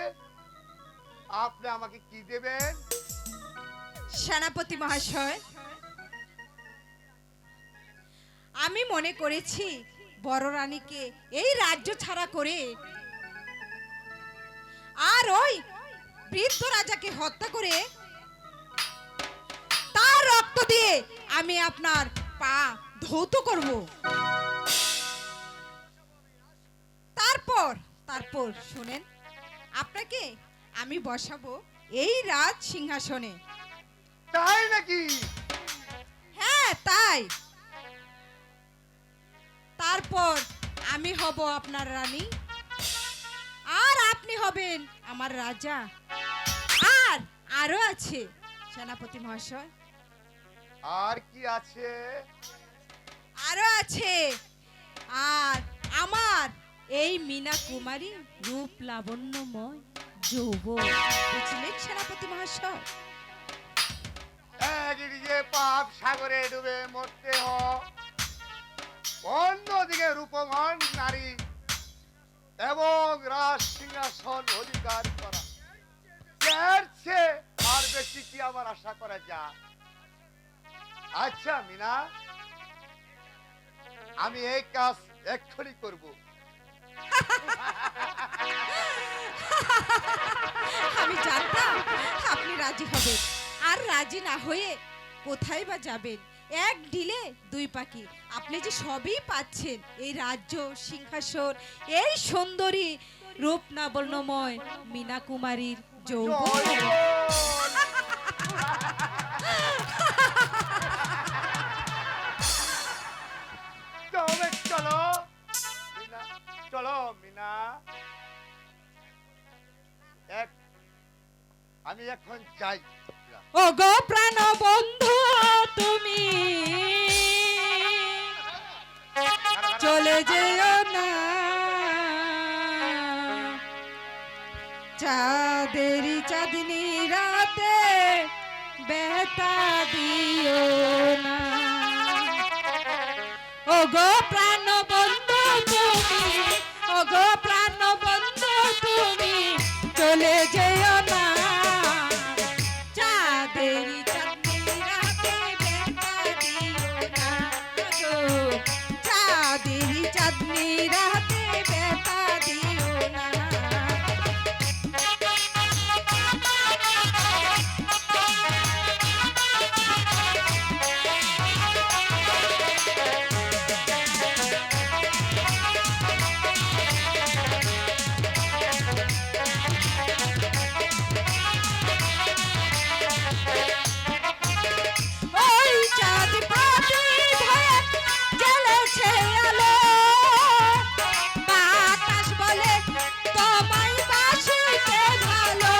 আপনি আমাকে কি দেবেন? সেনাপতি মহাশয়, আমি মনে করেছি বড় রানীকে এই রাজ্য ছাড়া করে আর ওই বৃদ্ধ রাজাকে হত্যা করে তার রক্ত দিয়ে আমি আপনার পা ধৌত করব। তারপর শুনেন, আপনাকে আমি বসাবো এই রাজ সিংহাসনে। তাই নাকি? হ্যাঁ তাই। তারপর আমি হব আপনার রানী, আর আপনি হবেন আমার রাজা। আর আরো আছে সেনাপতি মহাশয়, আর কি আছে? আরো আছে, আর আমার এই মীনা কুমারী রূপ লাবণ্যময় যৌবন, বুঝলেন সেনাপতি মহাশয়? একদিকে পাপ সাগরে ডুবে মরতে হয়, অন্যদিকে রূপবান নারী এবং রাজ সিংহাসন অধিকার করা, এর চেয়ে আর বেশি কি আমার আশা করা যায়? আচ্ছা মিনা, আমি এই কাজ এক্ষুনি করব। আমি জানতাম আপনি রাজি হবেন, আর রাজি না হয়ে কোথায় বা যাবেন? এক ডিলে দুই পাখি, আপনি যে সবই পাচ্ছেন, এই রাজ্য সিংহাসন, এই সুন্দরী রূপ লাবণ্যময় মীনা কুমারীর যৌবন। তবে চলো মিনা, চলো মিনা, আমি এখন যাই। ও গো প্রাণ বন্ধু তুমি চলে যেও না, চাঁদেরি চাঁদনি রাতে বেতা দিও না। ও গো প্রাণ বন্ধু তুমি, ও গো প্রাণ বন্ধু তুমি চলে যেও না, চাঁদেরি চাঁদনি রাতে বেতা দিও না গো, চাঁদেরি চাঁদনি রাতে বেতা দিও না। ওই চাঁদ প্রদীপ হয়ে জ্বলেছে আলো, বাতাস বলে তোমায় বাসিতে ভালো।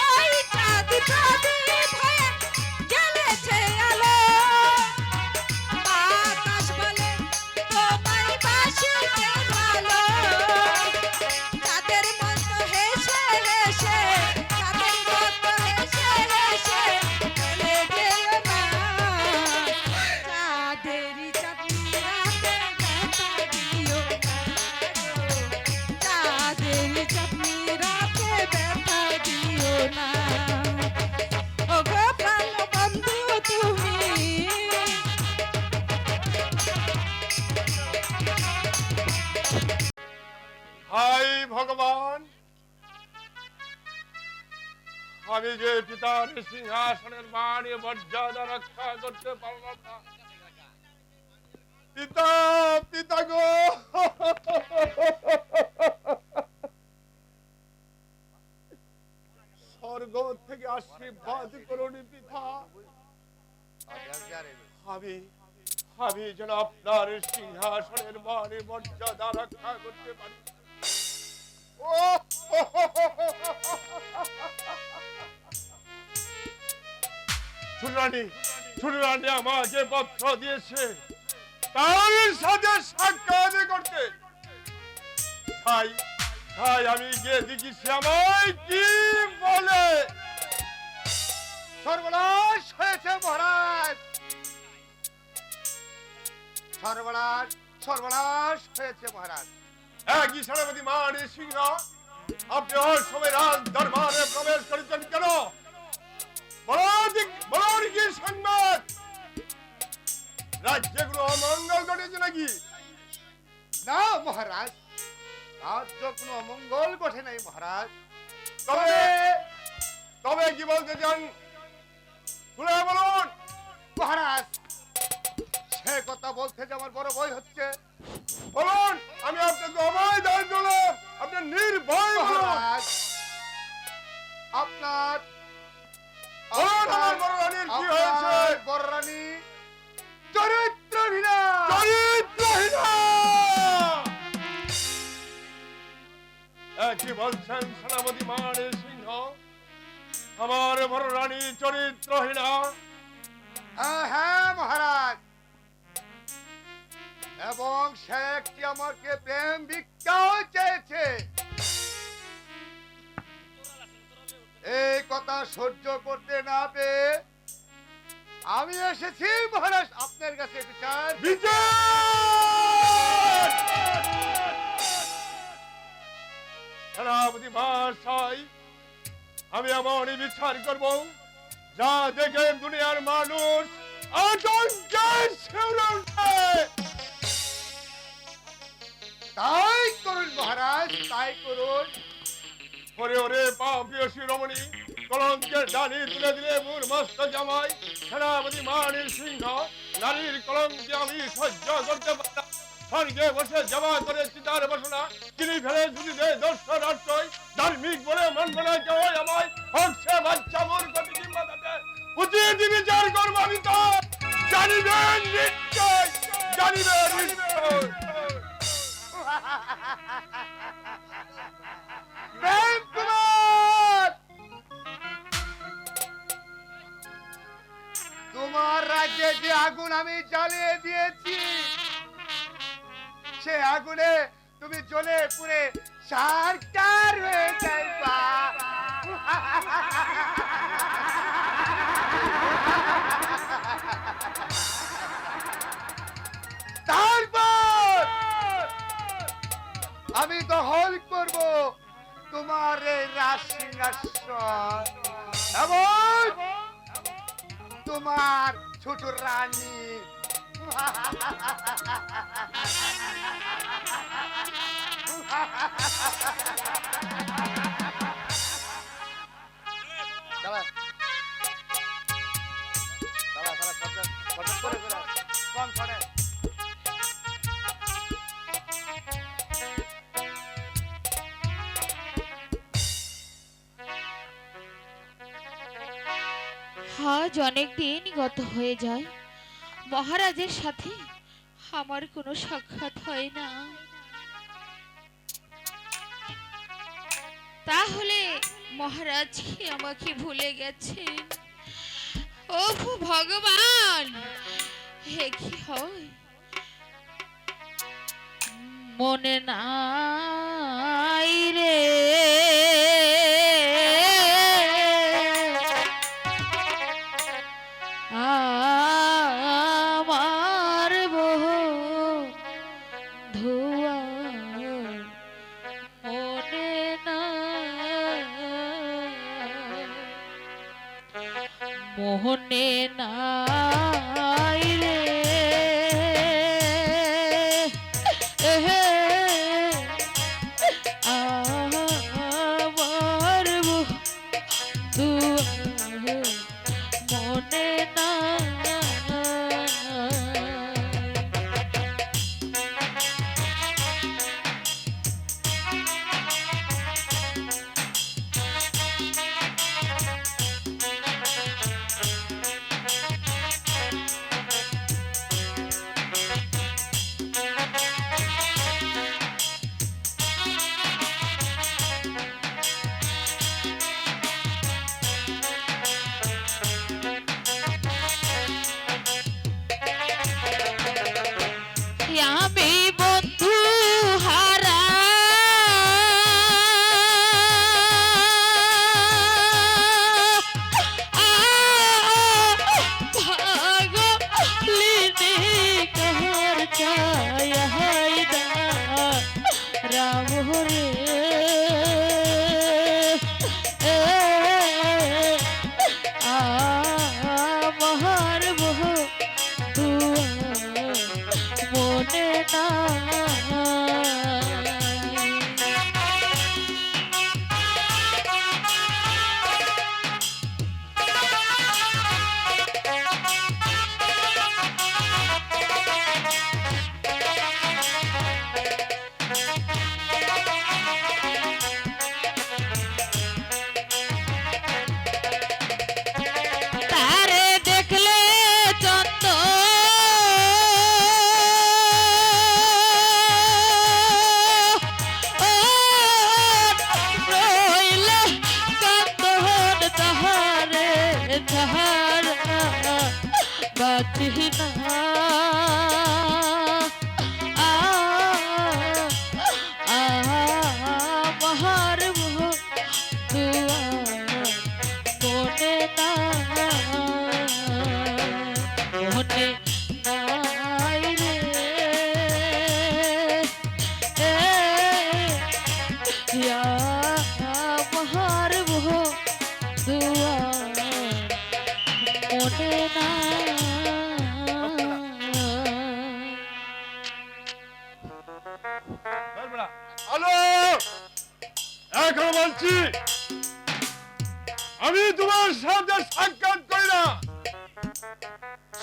ওই চাঁদ প্রদীপ হয়ে জ্বলেছে আলো, বাতাস বলে তোমায় বাসিতে ভালো। চাঁদের মতো হেসে হেসে, চাঁদের মতো হেসে হেসে চলে যেও না, চাঁদেরি চাঁদনি রাতে বেতা দিও না গো, চাঁদেরি চাঁদনি রাতে বেতা দিও না। ও গো প্রাণ বন্ধু তুমি, হাই ভগবান, আমি যে পিতার সিংহাসনের মান ও মর্যাদা রক্ষা করতে পারলাম না। পিতা, পিতা গো, স্বর্গ থেকে আশীর্বাদ করুন পিতা। আমি আমি যেন আপনার সিংহাসনের মান ও মর্যাদা রক্ষা করতে পারি। শুনরানি, শুনরানি আমাকে পত্র দিয়েছে তার সাথে সাক্ষাৎ করতে। তাই তাই আমি গিয়ে দেখি সে আমায় কি বলে। সর্বনাশ হয়েছে মহারাজ, সর্বনাশ, সর্বনাশ হয়েছে মহারাজ। একই সেনাপতি মানি সিংহ, আপনি অসময় রাজ দরবারে প্রবেশ করেছেন কেন? বড় কি সংবাদ? রাজ্যে কোনো অমঙ্গল ঘটেছে নাকি? না মহারাজ, রাজ্য কোনো অমঙ্গল ঘটে নাই মহারাজ। তবে তবে কি বলতে চান খুলে বলুন। মহারাজ, সে কথা বলতে যে আমার বড় ভয় হচ্ছে। বলুন, আমি আপনাকে অভয় দান দিলাম, আপনি নির্ভয় বলুন। মহারাজ, আপনার বলুন, আমার বড় রানীর কি হয়েছে? আপনার বড় রানী চরিত্রহীনা। চরিত্রহীনা! কি বলছেন সেনাপতি মানের সিংহ? আমার বড় রানী চরিত্রহীনা? হ্যাঁ মহারাজ, এবং সে একটি আমাকে প্রেম ভিক্ষাও চেয়েছে। এই কথা সহ্য করতে না পেয়ে আমি এসেছি মহারাজ আপনার কাছে বিচার। বিচার! সেনাপতি মহাশয়, আমি এমনই বিচার করব যা দেখে দুনিয়ার মানুষ আতঙ্কে শিউরে উঠে। তাই করুন মহারাজ, তাই করুন। ওরে ওরে পাপীয় শিরোমণি, কলঙ্কের ডালি তুলে দিলে মোর মস্ত জামাই সেনাপতি মানের সিংহ। নারীর কলঙ্কে আমি সহ্য করতে পারি না। স্বর্গে বসে জমা করে চিতার বসনা কিনি ফেলে যদি দেয় দর্শন অর্থই ধার্মিক বলে মানবে না কেউ আমায়। হচ্ছে বাচ্চা মোর গতি কিংবা তাতে উচিত বিচার করবো আমি। তো জানিবেন নিশ্চয়, জানিবেন নিশ্চয়। প্রেম কুমার, তোমার রাজ্যে যে আগুন আমি জ্বালিয়ে দিয়েছি, সে আগুনে তুমি জ্বলে পুড়ে সারকার হয়ে যাইবা। তারপর আমি দখল করব তোমার এই রাজ সিংহাসন এবং তোমার ছোট রানী। দাঁড়া দাঁড়া দাঁড়া, করে কম ছড়ে। আজ অনেক দিন গত হয়ে যায়, মহারাজের সাথে আমার কোনো সাক্ষাৎ হয় না। তাহলে মহারাজ কি আমাকে ভুলে গেছেন? ও ভগবান, হে কি হয়? মনে নাই রে আমার বন্ধুয়া, মনে নাই রে আমার বন্ধুয়া, মনে নাই। আমি বন্ধু হারা ভাগলিনী কহর চায় হায়দা রাম রে আমার বহু মনে নাই। আবার বলছি, আমি তোমার সাথে সাক্ষাৎ করি না।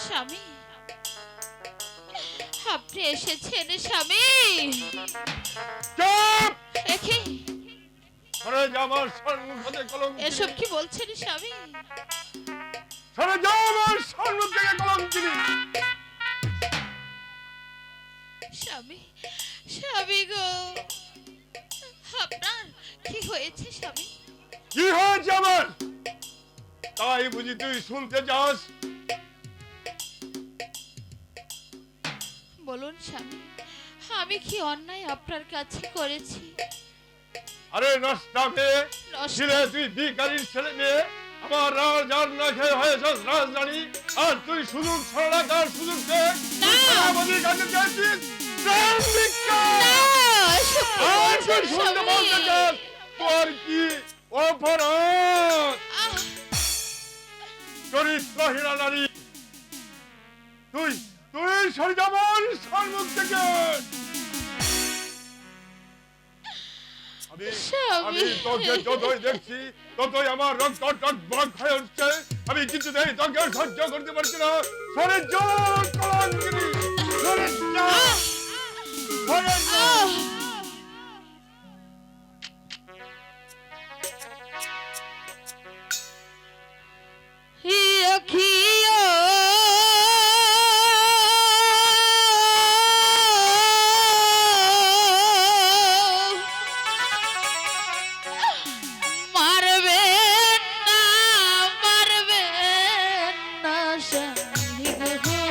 স্বামী, আপনি এসেছেন স্বামী। চুপ! একে সরে যা আমার সম্মুখ হতে কলঙ্কিনী। এসব কি বলছেন স্বামী? সরে যাও আমার সম্মুখ থেকে কলঙ্কিনী। স্বামী, স্বামী গো, আপনার কি হয়েছে স্বামী? কি হয়েছে আমার? তাই বুঝি তুই শুনতে চাস? বলুন স্বামী, আমি কি অন্যায় আপনার কাছে করেছি? আরে নষ্টা মেয়ে, নষ্ট? ছিলে তুই ভিখারির ছেলে মেয়ে, আমার রাজার না খেয়ে হয়েছিস রাজধানী, আর তুই সুযোগ সরকার সুযোগ পেয়ে না! সেনাপতির কাছে চাইছিস প্রাণ ভিক্ষা। এসব কি আর বলছেন তুই শুনতে স্বামী? বলতে চাস তোর কি অপরাধ? আহ, চরিত্রহীনা নারী, তুই তুই সরে যা আমার সম্মুখ থেকে। আমি স্বামী। তোকে যতই দেখছি ততই আমার রক্ত টকবক হয়ে উঠছে। আমি কিছুতেই তোকে সহ্য করতে পারছি না। সরে যা কলঙ্কিনী, সরে যা, সরে যা। আহ, আখিও মারবেন না, মারবেন না স্বামী গো,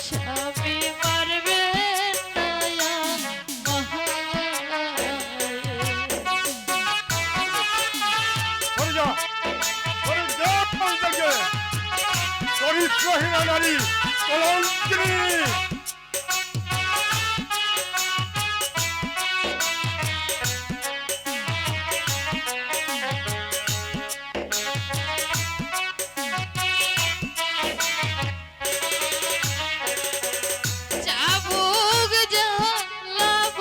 স্বামী মারবেন না সরে যা, সরে যা আমার থেকে। চরিত্রহীনা নারী, কলঙ্কিনী। চাবুক জ্বালাব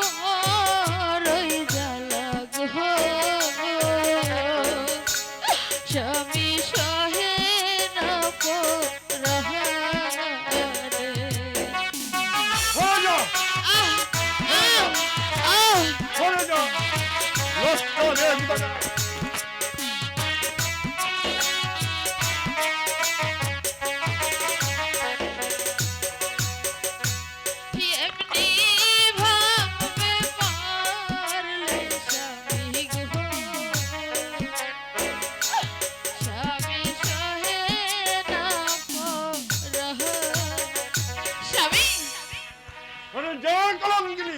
রই জ্বালাগ হো, স্বামী সহে না পরাহারে। সরে যা, আহ, আহ, আহ, সরে যা, নষ্ট হয়ে যাবে। এমনি ভাবে মারলে স্বামী গো, স্বামী সহে না পরাহারে। স্বামী, সরে যা কলঙ্কিনী।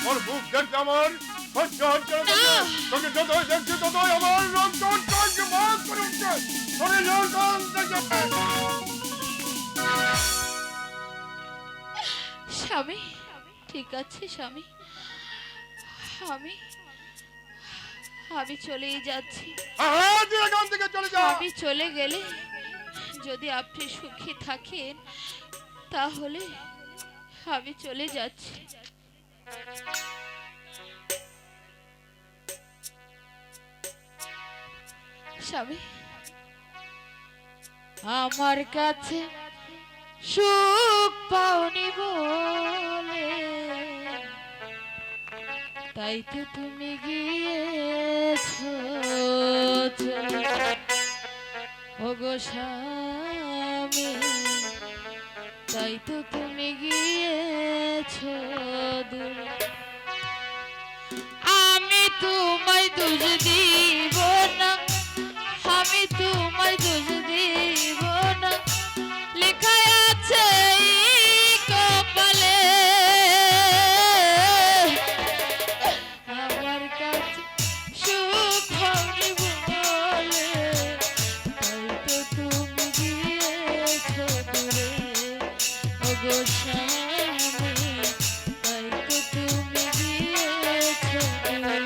ওর মুখ দেখতে আমার সহ্য হচ্ছে না। না। তোকে যতই দেখছি ততই আমার রক্ত টকবক করে উঠছে। সরে যা কলঙ্কিনী। স্বামী, ঠিক আছে স্বামী, আমি আমি চলেই যাচ্ছি। হ্যাঁ, তুই এখান থেকে চলে যা। আমি চলে গেলে যদি আপনি সুখী থাকেন তাহলে আমি চলে যাচ্ছি। স্বামী, আমার কাছে সুখ পাওনি বলে তাই তো তুমি গিয়েছো চলে। ওগো স্বামী, তাই তো তুমি গিয়েছো দূরে। আমি তোমায় দোষ দিব না, আমি তোমায় দোষ দিব না, লেখা আছে এই কপালে। আমার কাছে সুখ হয়নি বলে তাই তো তুমি গিয়েছো দূরে। ওগো স্বামী, তাই তো তুমি গিয়েছো দূরে।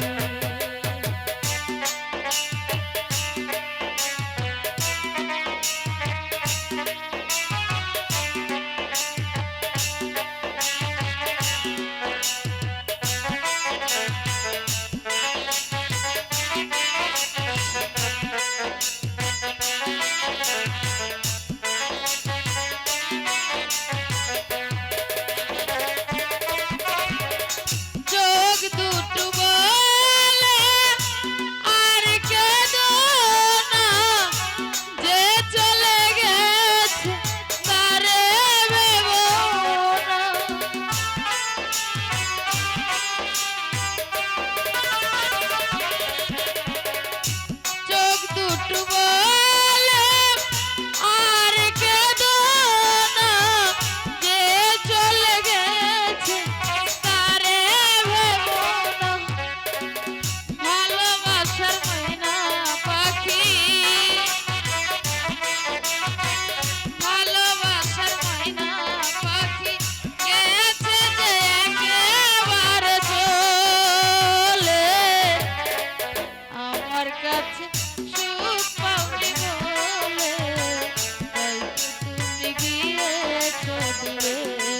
দূরে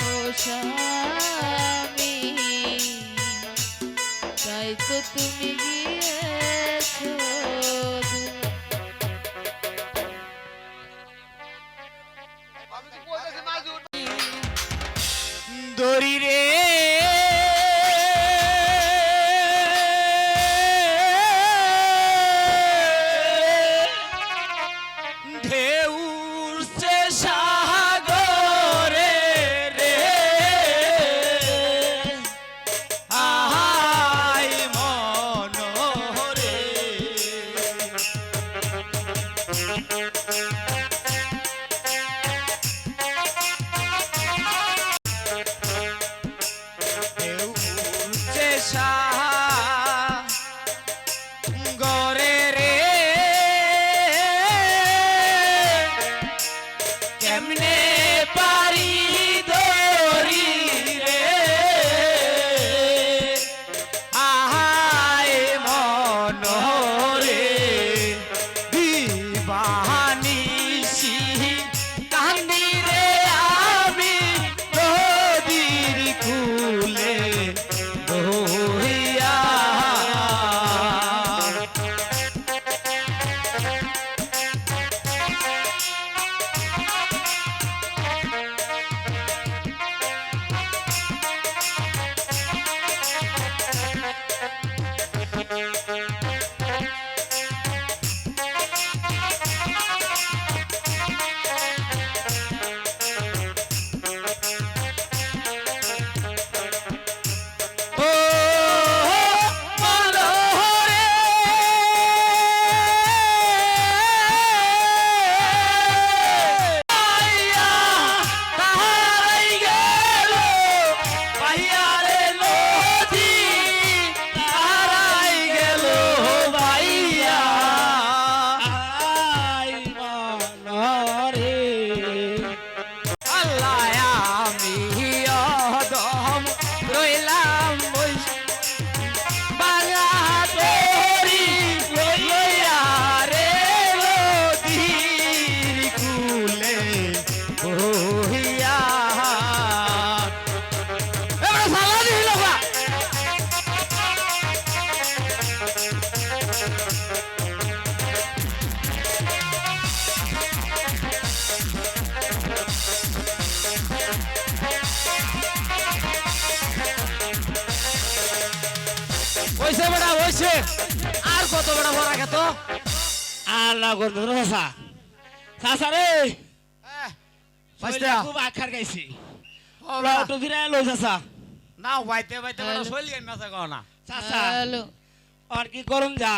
ও স্বামী, তাই তো তুমি গিয়েছো দূরে। দড়ি রে ঢেউ উঠছে সাগরে রে, আহাই মনোহরে। ঢেউ উঠছে সাগরে রে, কেমনে পারি দড়ি রে, আহায় মনোহরে। দিবানিশি কান্দি রে আমি নদীর কূলে বহিয়া। ও মনোহরে আইয়া তাহারাই গেল বাইয়ারে নদী, তাহারাই গেল বাইয়া। আই মনোহরে আল্লাহ আমি অদম রইলাম বাঙা তরি লইয়া রে নদীর কূলে বহিয়া। এবারে সালা দিল বা হইছে বেটা হইছে, আর কত বেটা ভরা খেত আর না করতে চাষা চাষা রে খুব আখার গাইছি একটু ফিরাই লো চাষা না বাইতে বাইতে বেটা শৈলী মেসা কো না চাষা হ্যালো, আর কি করুন যা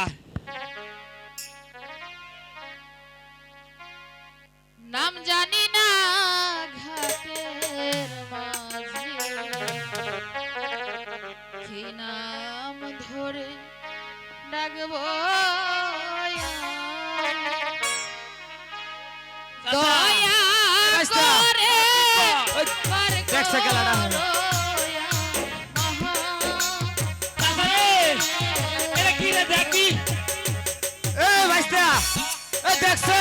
নাম জানি না ঘাটের মাঝে, কি নাম ধরে ডাকবো দয়া করে পার দেখছে খেলাটা। করো চাষা রে এটা কি রে দেখি এ বাইস্তা এ দেখছে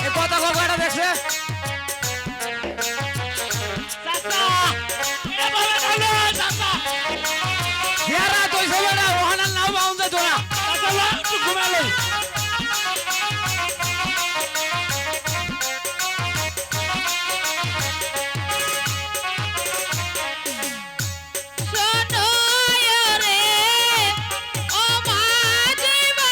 এ কথা কয়টা দেখছে চাচা এ বলে বলে চাচা ইয়ারা কইছে বেটা ওহানার নাম বাউন যায় তোরা চাচা লা একটু ঘুমালো শোনো রে ও মা জীবা,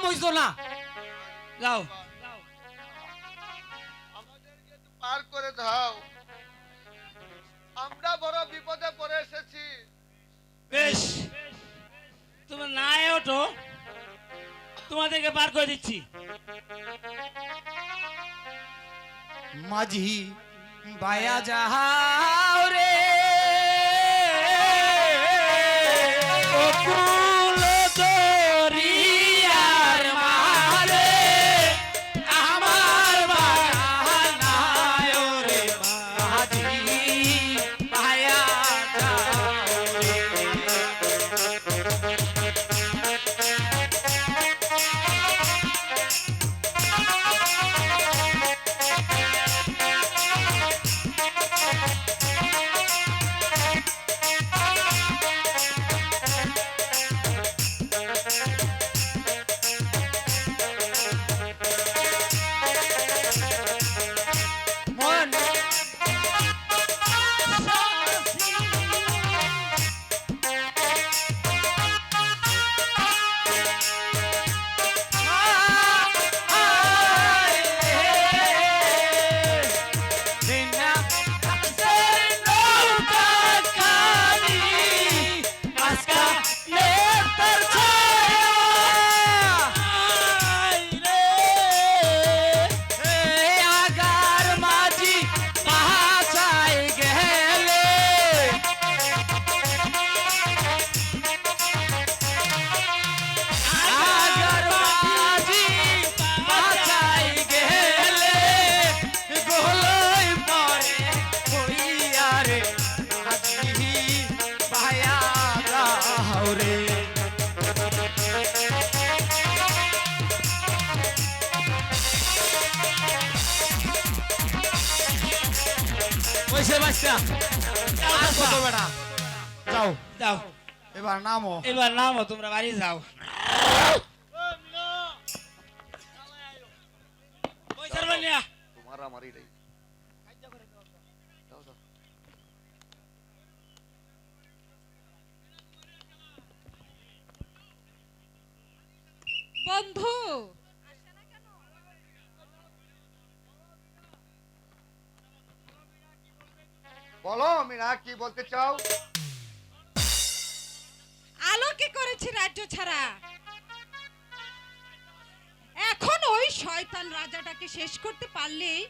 হইছো না, যাও। আমাদেরকে একটু পার করে দাও, আমরা বড় বিপদে পড়ে এসেছি। বেশ, তুমি না ওঠো, তোমাদেরকে পার করে দিচ্ছি। মাঝি বায়া যাও রে কুল দরিয়ার মারে আমার বাগানায় রে মাঝি বায়া যাও রে। মন যাও যাও, এবার নামো। এবার নামো, তোমরা বাড়ি যাও। তোমার আমারই রে। বন্ধু বলো মিনা, কি বলতে চাও? আলোকে করেছি রাজ্য ছাড়া, এখন ওই শয়তান রাজাটাকে শেষ করতে পারলেই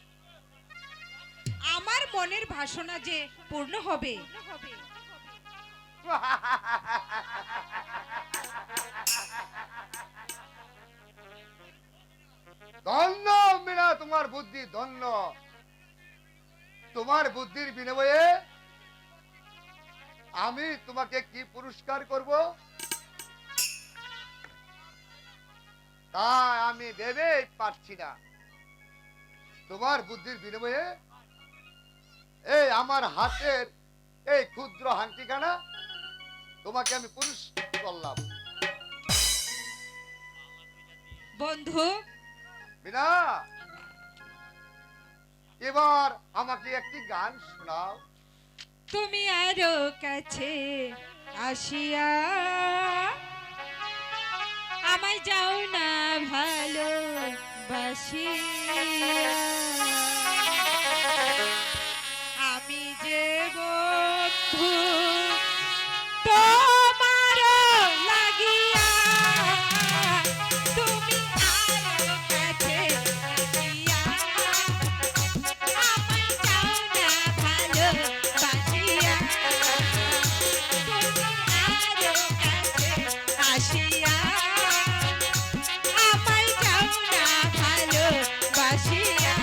আমার মনের বাসনা যে পূর্ণ হবে। ধন্য মিনা, তোমার বুদ্ধি ধন্য। তোমার বুদ্ধির বিনিময়ে আমি তোমাকে কি পুরস্কার করব তা আমি ভেবে পারছি না। তোমার বুদ্ধির বিনিময়ে এই আমার হাতের এই ক্ষুদ্র হাঙ্কিখানা তোমাকে আমি পুরস্কার করলাম। বন্ধু বিনা, এবার আমাকে একটি গান শোনাও। তুমি আরো কাছে আসিয়া আমায় যাও না ভালো বাসিয়া, আমি যে বন্ধু তোমার লাগিয়া, তুমি আরো কাছে আসিয়া আমায় যাও না ভালো বাসিয়া, তুমি আরো কাছে আসিয়া আমায় যাও না ভালো বাসিয়া।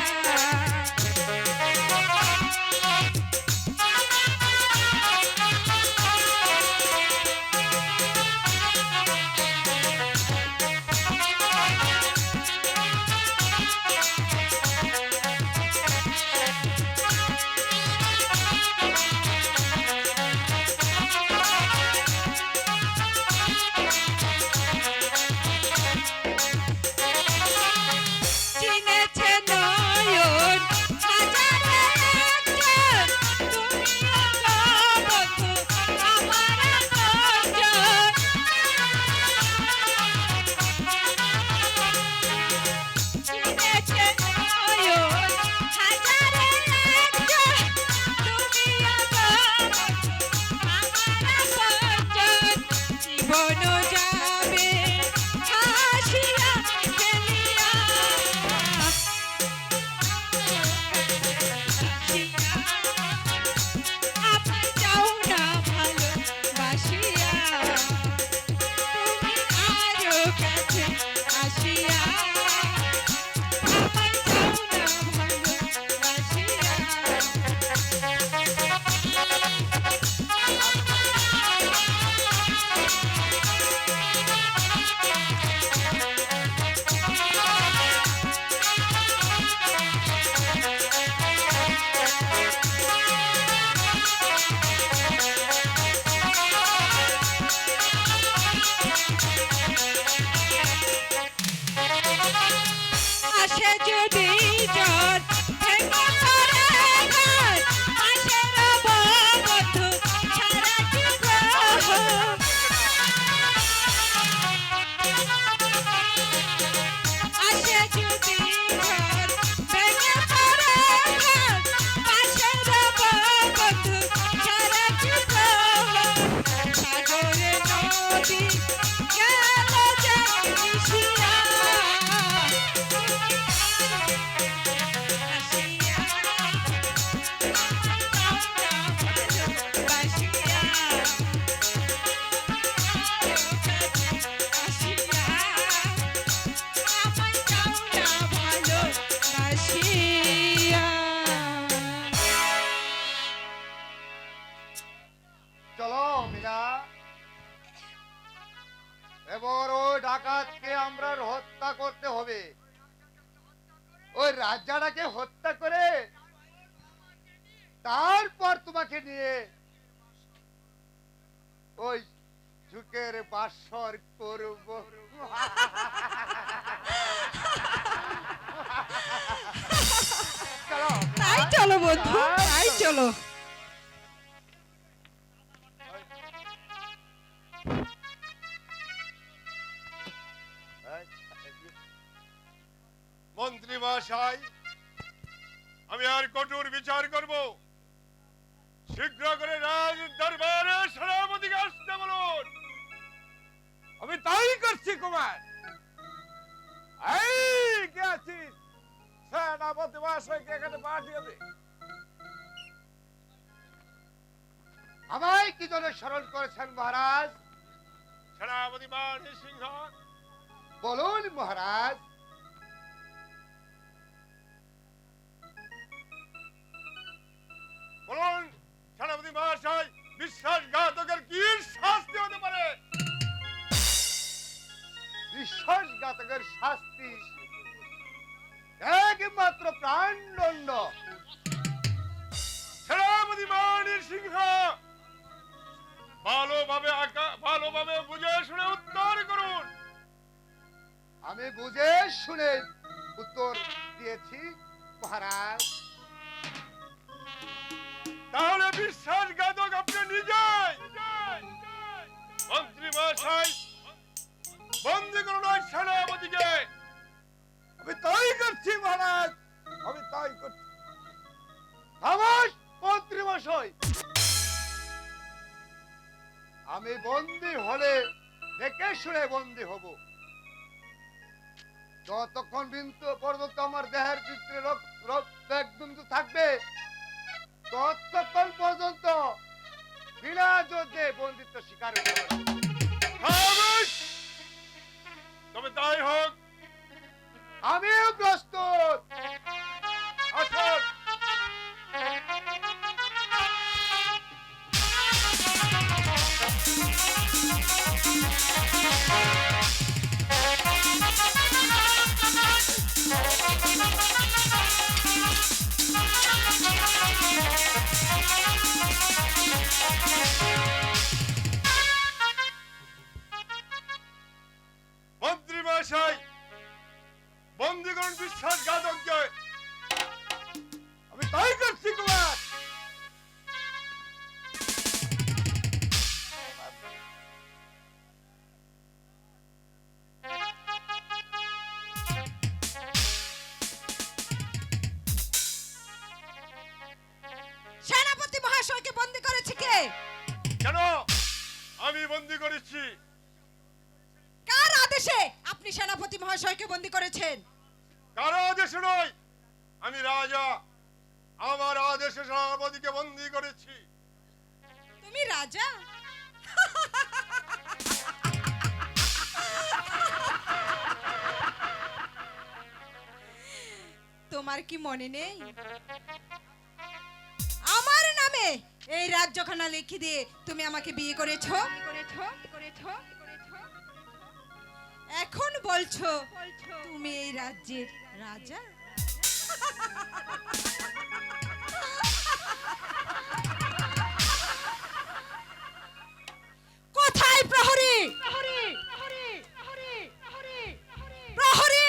বাসর করব। চলো। তাই চলো বন্ধু, তাই চলো। মন্ত্রী মহাশয়, আমি আর কঠোর বিচার করব। শীঘ্র করে রাজ দরবারে সেনাপতিকে আসতে বলুন। আমি তাই করছি কুমার। এই কে আছিস? সেনাপতি মহাশয়কে এখানে পাঠিয়ে দে। আমায় কি জন্য স্মরণ করেছেন মহারাজ? সেনাপতি মানি সিংহ, বলুন মহারাজ। বলুন সেনাপতি মহাশয়, বিশ্বাসঘাতকের কি শাস্তি হতে পারে? বিশ্বাসঘাতকের শাস্তি একমাত্র প্রাণদণ্ড। সেনাপতি মানি সিংহ, ভালোভাবে বুঝে শুনে উত্তর করুন। আমি বুঝে শুনে উত্তর দিয়েছি মহারাজ। তাহলে বিশ্বাসঘাতক আপনি নিজেই। মন্ত্রী মহাশয়, বন্দি করুন ওই সেনাপতিকে। আমি তাই করছি মহারাজ, আমি তাই করছি। খামোশ মন্ত্রী মশাই। আমি বন্দী হলে দেখে শুনে বন্দী হব। যতক্ষণ পর্যন্ত আমার দেহের ভিতরে রক্ত এক বিন্দু থাকবে, ততক্ষণ পর্যন্ত বিনা যুদ্ধে বন্দিত্ব স্বীকার করব। খামোশ! তবে তাই হোক। আমিও প্রস্তুত। আসুন। মন্ত্রী মহাশয়, বন্দি করুন বিশ্বাসঘাতককে। আমি তাই করছি কুমার। সেনাপতি মহাশয়কে বন্দি করেছে কে? কেন? আমি বন্দি করেছি। কার আদেশে আপনি সেনাপতি মহাশয়কে বন্দি করেছেন? কারো আদেশে নয়, আমি রাজা, আমার আদেশে সেনাপতিকে বন্দি করেছি। তুমি রাজা? তোমার কি মনে নেই আমার নামে এই রাজ্যখানা লিখে দিয়ে তুমি আমাকে বিয়ে করেছো? এখন বলছো তুমি এই রাজ্যের রাজা? কোথায় প্রহরী? প্রহরী!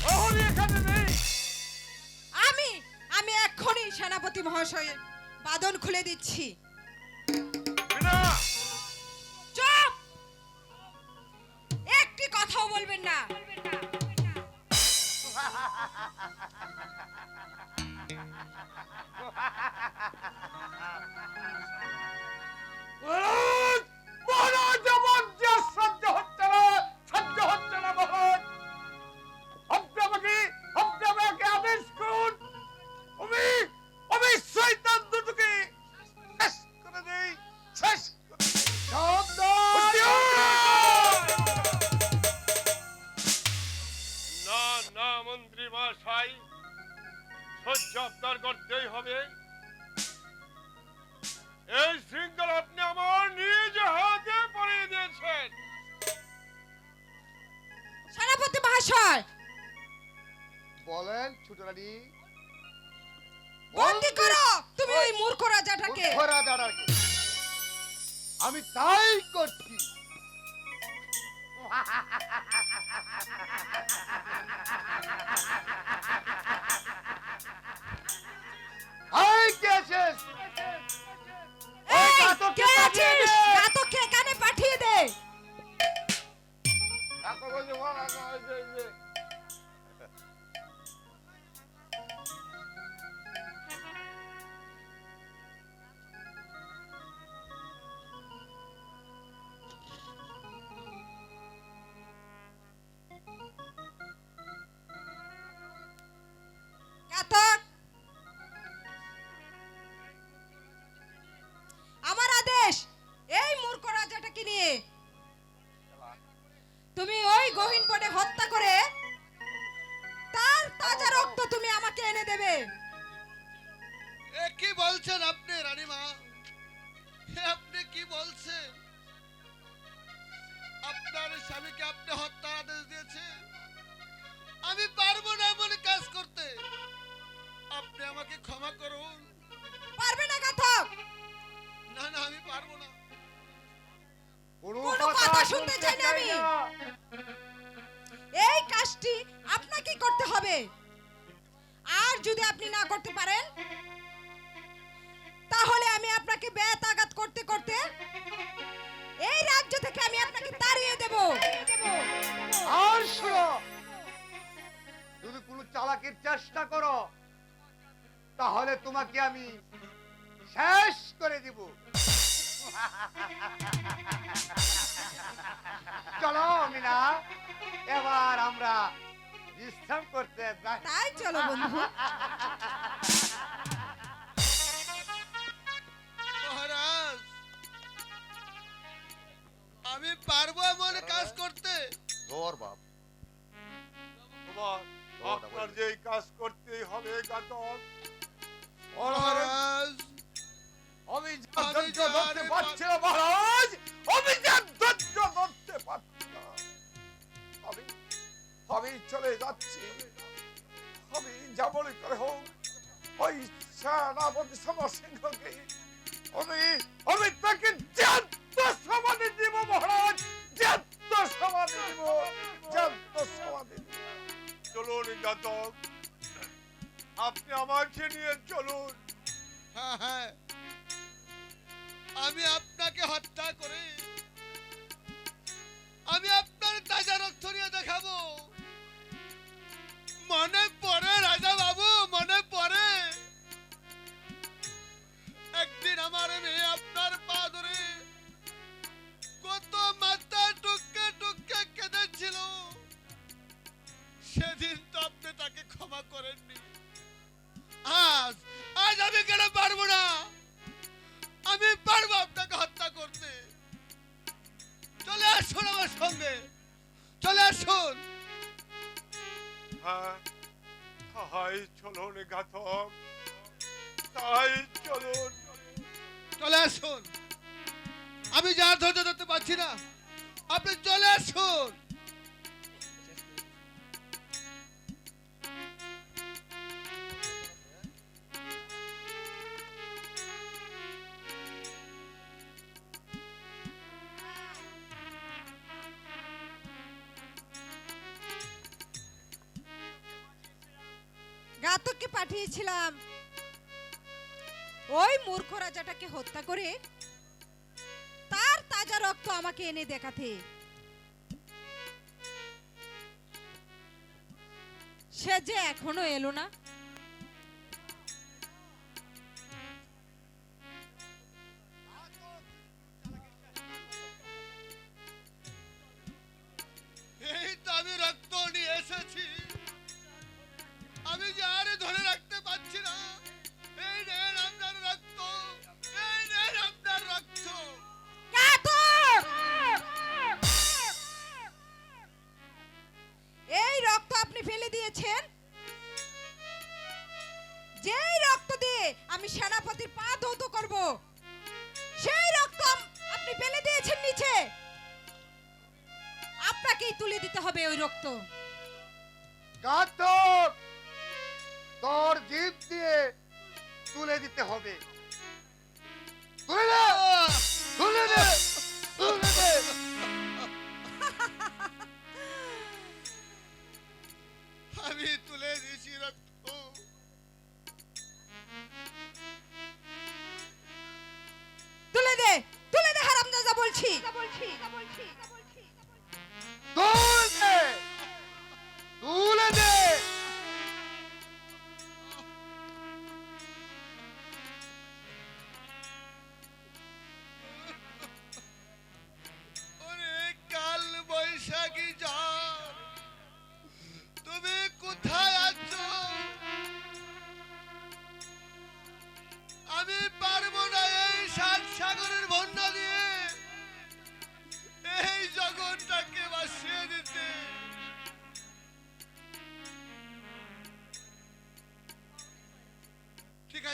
ওহরি এখানে নেই। আমি এক্ষুনি সেনাপতি মহাশয়ের বাঁধন খুলে দিচ্ছি। না, চুপ! একটি কথাও বলবেন না। মহারাজ, মহারাজ, আমার যে সহ্য হচ্ছে না, সহ্য হচ্ছে না মহারাজ। আপনি আমাকে আদেশ করুন। আমি শয়তান দুটোকে শেষ করে দেই, শেষ করে দেই। না না মন্ত্রী মহাশয়, সহ্য আপনার করতেই হবে। এই শৃঙ্খলা আপনি আমার নিজ হাতে পরিয়ে দিয়েছেন। সেনাপতি মহাশয়, বলেন ছোট রানী। বন্দি করো তুমি ওই মূর্খ রাজাটাকে। মূর্খ রাজাটাকে। আমি তাই করছি। এই কে আছিস? এই, ঘাতককে কে পাঠিয়ে আছিস? দে। ঘাতককে এখানে পাঠিয়ে দে। এত বলছি মহারাজ যে ঘাতক, আমার আদেশ, এই মূর্খ রাজাটাকে নিয়ে তুমি ওই গহীন বনে হত্যা করে তার তাজা রক্ত তুমি আমাকে এনে দেবে। এ কি বলছেন আপনি রানীমা? এ আপনি কি বলছেন? আপনার স্বামীকে আপনি হত্যার আদেশ দিয়েছেন? আমি পারবো না এমন কাজ করতে। আপনি আমাকে ক্ষমা করুন। পারবে না ঘাতক, না না, আমি পারবো না। কোনো কোনো কথা শুনতে চাই না আমি। না। এই কাজটি আপনাকে করতে হবে, আর যদি আপনি না করতে পারেন তাহলে আমি আপনাকে বেতাঘাত করতে করতে এই রাজ্য থেকে আমি আপনাকে তাড়িয়ে দেব। আর শোনো, যদি কোনো চালাকির চেষ্টা করো তাহলে তোমাকে আমি শেষ করে দিব। চলো মিনা, এবার আমরা বিশ্রাম করতে যাই। তাই চলো বন্ধু। মহারাজ, আমি পারবো এমন কাজ করতে? ধর বাপ, তোমার আপনার যে এই কাজ করতেই হবে ঘাতক। মহারাজ, আমি যা ধৈর্য ধরতে পারছি না মহারাজ, আমি যা ধৈর্য ধরতে পারছি না। আমি চলে যাচ্ছি। আমি যেমনই করে হোক ওই সেনাপতি সমরসিংহকে আমি তাকে জ্যান্ত সমাধি দিব মহারাজ, জ্যান্ত সমাধি দিব, জ্যান্ত সমাধি দিব। চলুন ঘাতক, আপনি আমাকে নিয়ে চলুন। হ্যাঁ হ্যাঁ, আমি আপনাকে হত্যা করে আমি আপনার তাজা রক্ত নিয়ে দেখাবো। মনে পড়ে রাজা বাবু, মনে পড়ে একদিন আমার মেয়ে আপনার পা ধরে কত মাথা টুককে টুককে কেঁদেছিল। সেদিন তো আপনি তাকে ক্ষমা করেননি। আজ আজ আমি কেন পারবো না? আমি পারবো আপনাকে হত্যা করতে। চলে আসুন আমার সঙ্গে, চলে আসুন। হ্যাঁ, তাই চলুন ঘাতক, তাই চলুন। চলে আসুন। আমি যা ধৈর্য ধরতে পারছি না, আপনি চলে আসুন। ঘাতককে পাঠিয়েছিলাম ওই মূর্খ রাজাটাকে হত্যা করে তার তাজা রক্ত আমাকে এনে দেখাতে। সে যে এখনো এলো না। এই তো আমি রক্ত নিয়ে এসেছি, আমি যে আরে ধরে রাখতে পারছি না। এই নেন আপনার রক্ত, এই নেন আপনার রক্ত। ঘাতক! এই রক্ত আপনি ফেলে দিয়েছেন, যেই রক্ত দিয়ে আমি সেনাপতির পা ধৌত করব, সেই রক্ত আপনি ফেলে দিয়েছেন নিচে। আপনাকেই তুলে দিতে হবে ওই রক্ত। ঘাতক, তোর জিভ দিয়ে তুলে দিতে হবে। তুলে দে, তুলে দে।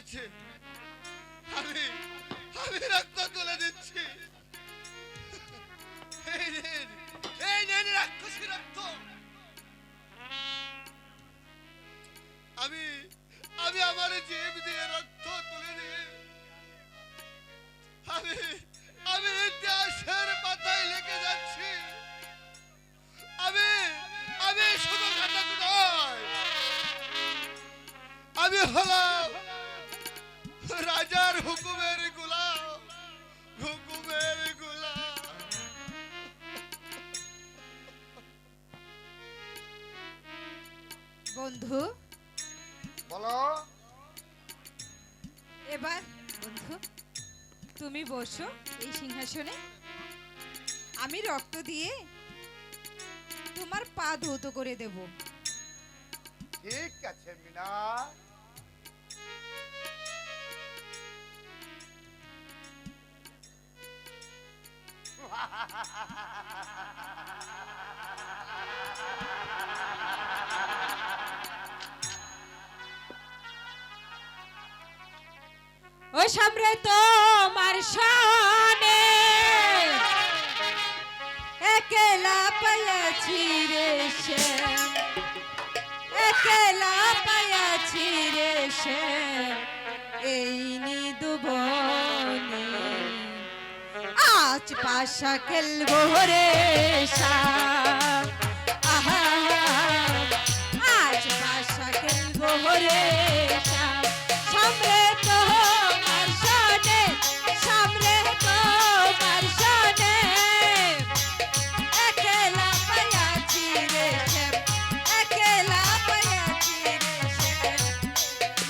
আছে, আমি আমি রক্ত তুলে দিচ্ছি। এই নেন রাক্ষসী রক্ত। আমি আমি আমার জীব দিয়ে রক্ত তুলে দিয়ে আমি আমি ইতিহাসের পাতায় লিখে যাচ্ছি। আমি আমি শুধু ঘাতক নয়, আমি হলাম রাজার হুকুমের গোলাম, হুকুমের গোলাম। বন্ধু বলো। এবার বন্ধু তুমি বসো এই সিংহাসনে, আমি রক্ত দিয়ে তোমার পা ধৌত করে দেব। ঠিক আছে মিনা। ও সামনে তোমার শানে একলা পায়াছি রে শ্যাম, একলা পায়াছি রে শ্যাম এই নিদুবনে। আজ পাশা খেলবো রে শ্যাম, আহা আজ পাশা খেলবো রে শ্যাম। সামনে তোমার শানে, সামনে তোমার শানে একলা পায়াছি রে শ্যাম, একলা পায়াছি রে শ্যাম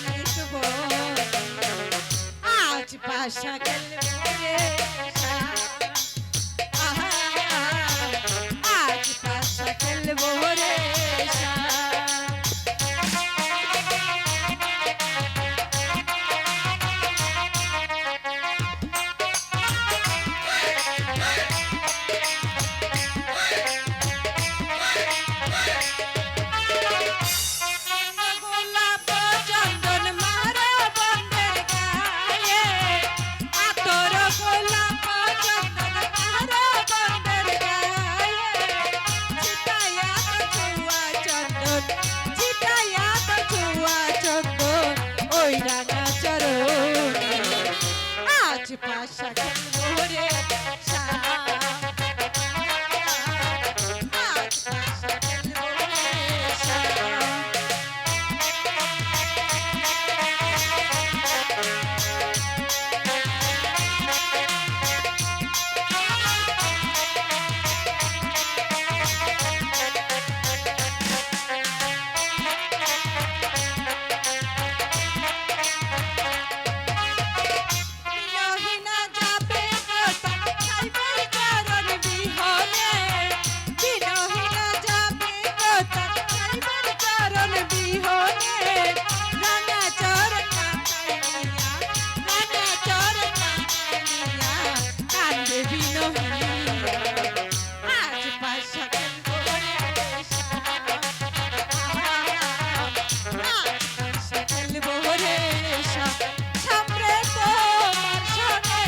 নিদুবনে। আজ পাশা খেলবো রে শ্যাম, আহা আজ পাশা খেলবো রে শ্যাম। গোলাপ চন্দন মারা বন্ধের গায়ে, আতর গোলাপ চন্দন মারা বন্ধের গায়ে। ছিটাইয়া তো ছুয়া চন্দন, ছিটাইয়া তো ছুয়া চন্দন ওই রাঙা চরণে। আজ পাশা খেলবো রে শ্যাম, আজ পাশা খেলবো রে শ্যাম। বিনহিনা যাবে কথা খাইবার চরণ বিহনে, বিনহিনা যাবে কথা খাইবার চরণ বিহনে। রাঙা চরণ কাটাইয়া, রাঙা চরণ কাটাইয়া কান্দে বিনহিনা। আজ পাশা খেলবো রে শ্যাম, আজ পাশা খেলবো রে শ্যাম। সামনে তোমার শানে,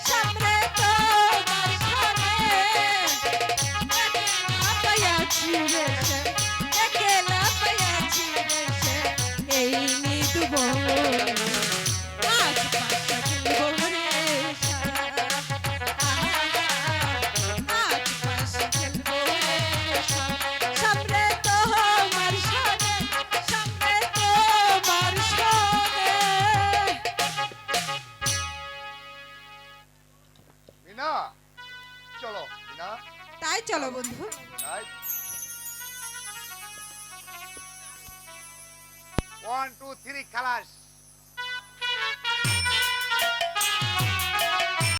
সামনে তোমার শানে একলা পায়াছি রে শ্যাম, একলা পায়াছি রে শ্যাম এই নিদুবনে। আজ পাশা খেলবো রে শ্যাম, আজ পাশা খেলবো রে শ্যাম। সামনে তোমার শানে, সামনে তোমার শানে। মিনা চলো মিনা। তাই চলো বন্ধু। তাই 1 2 3 খালাস।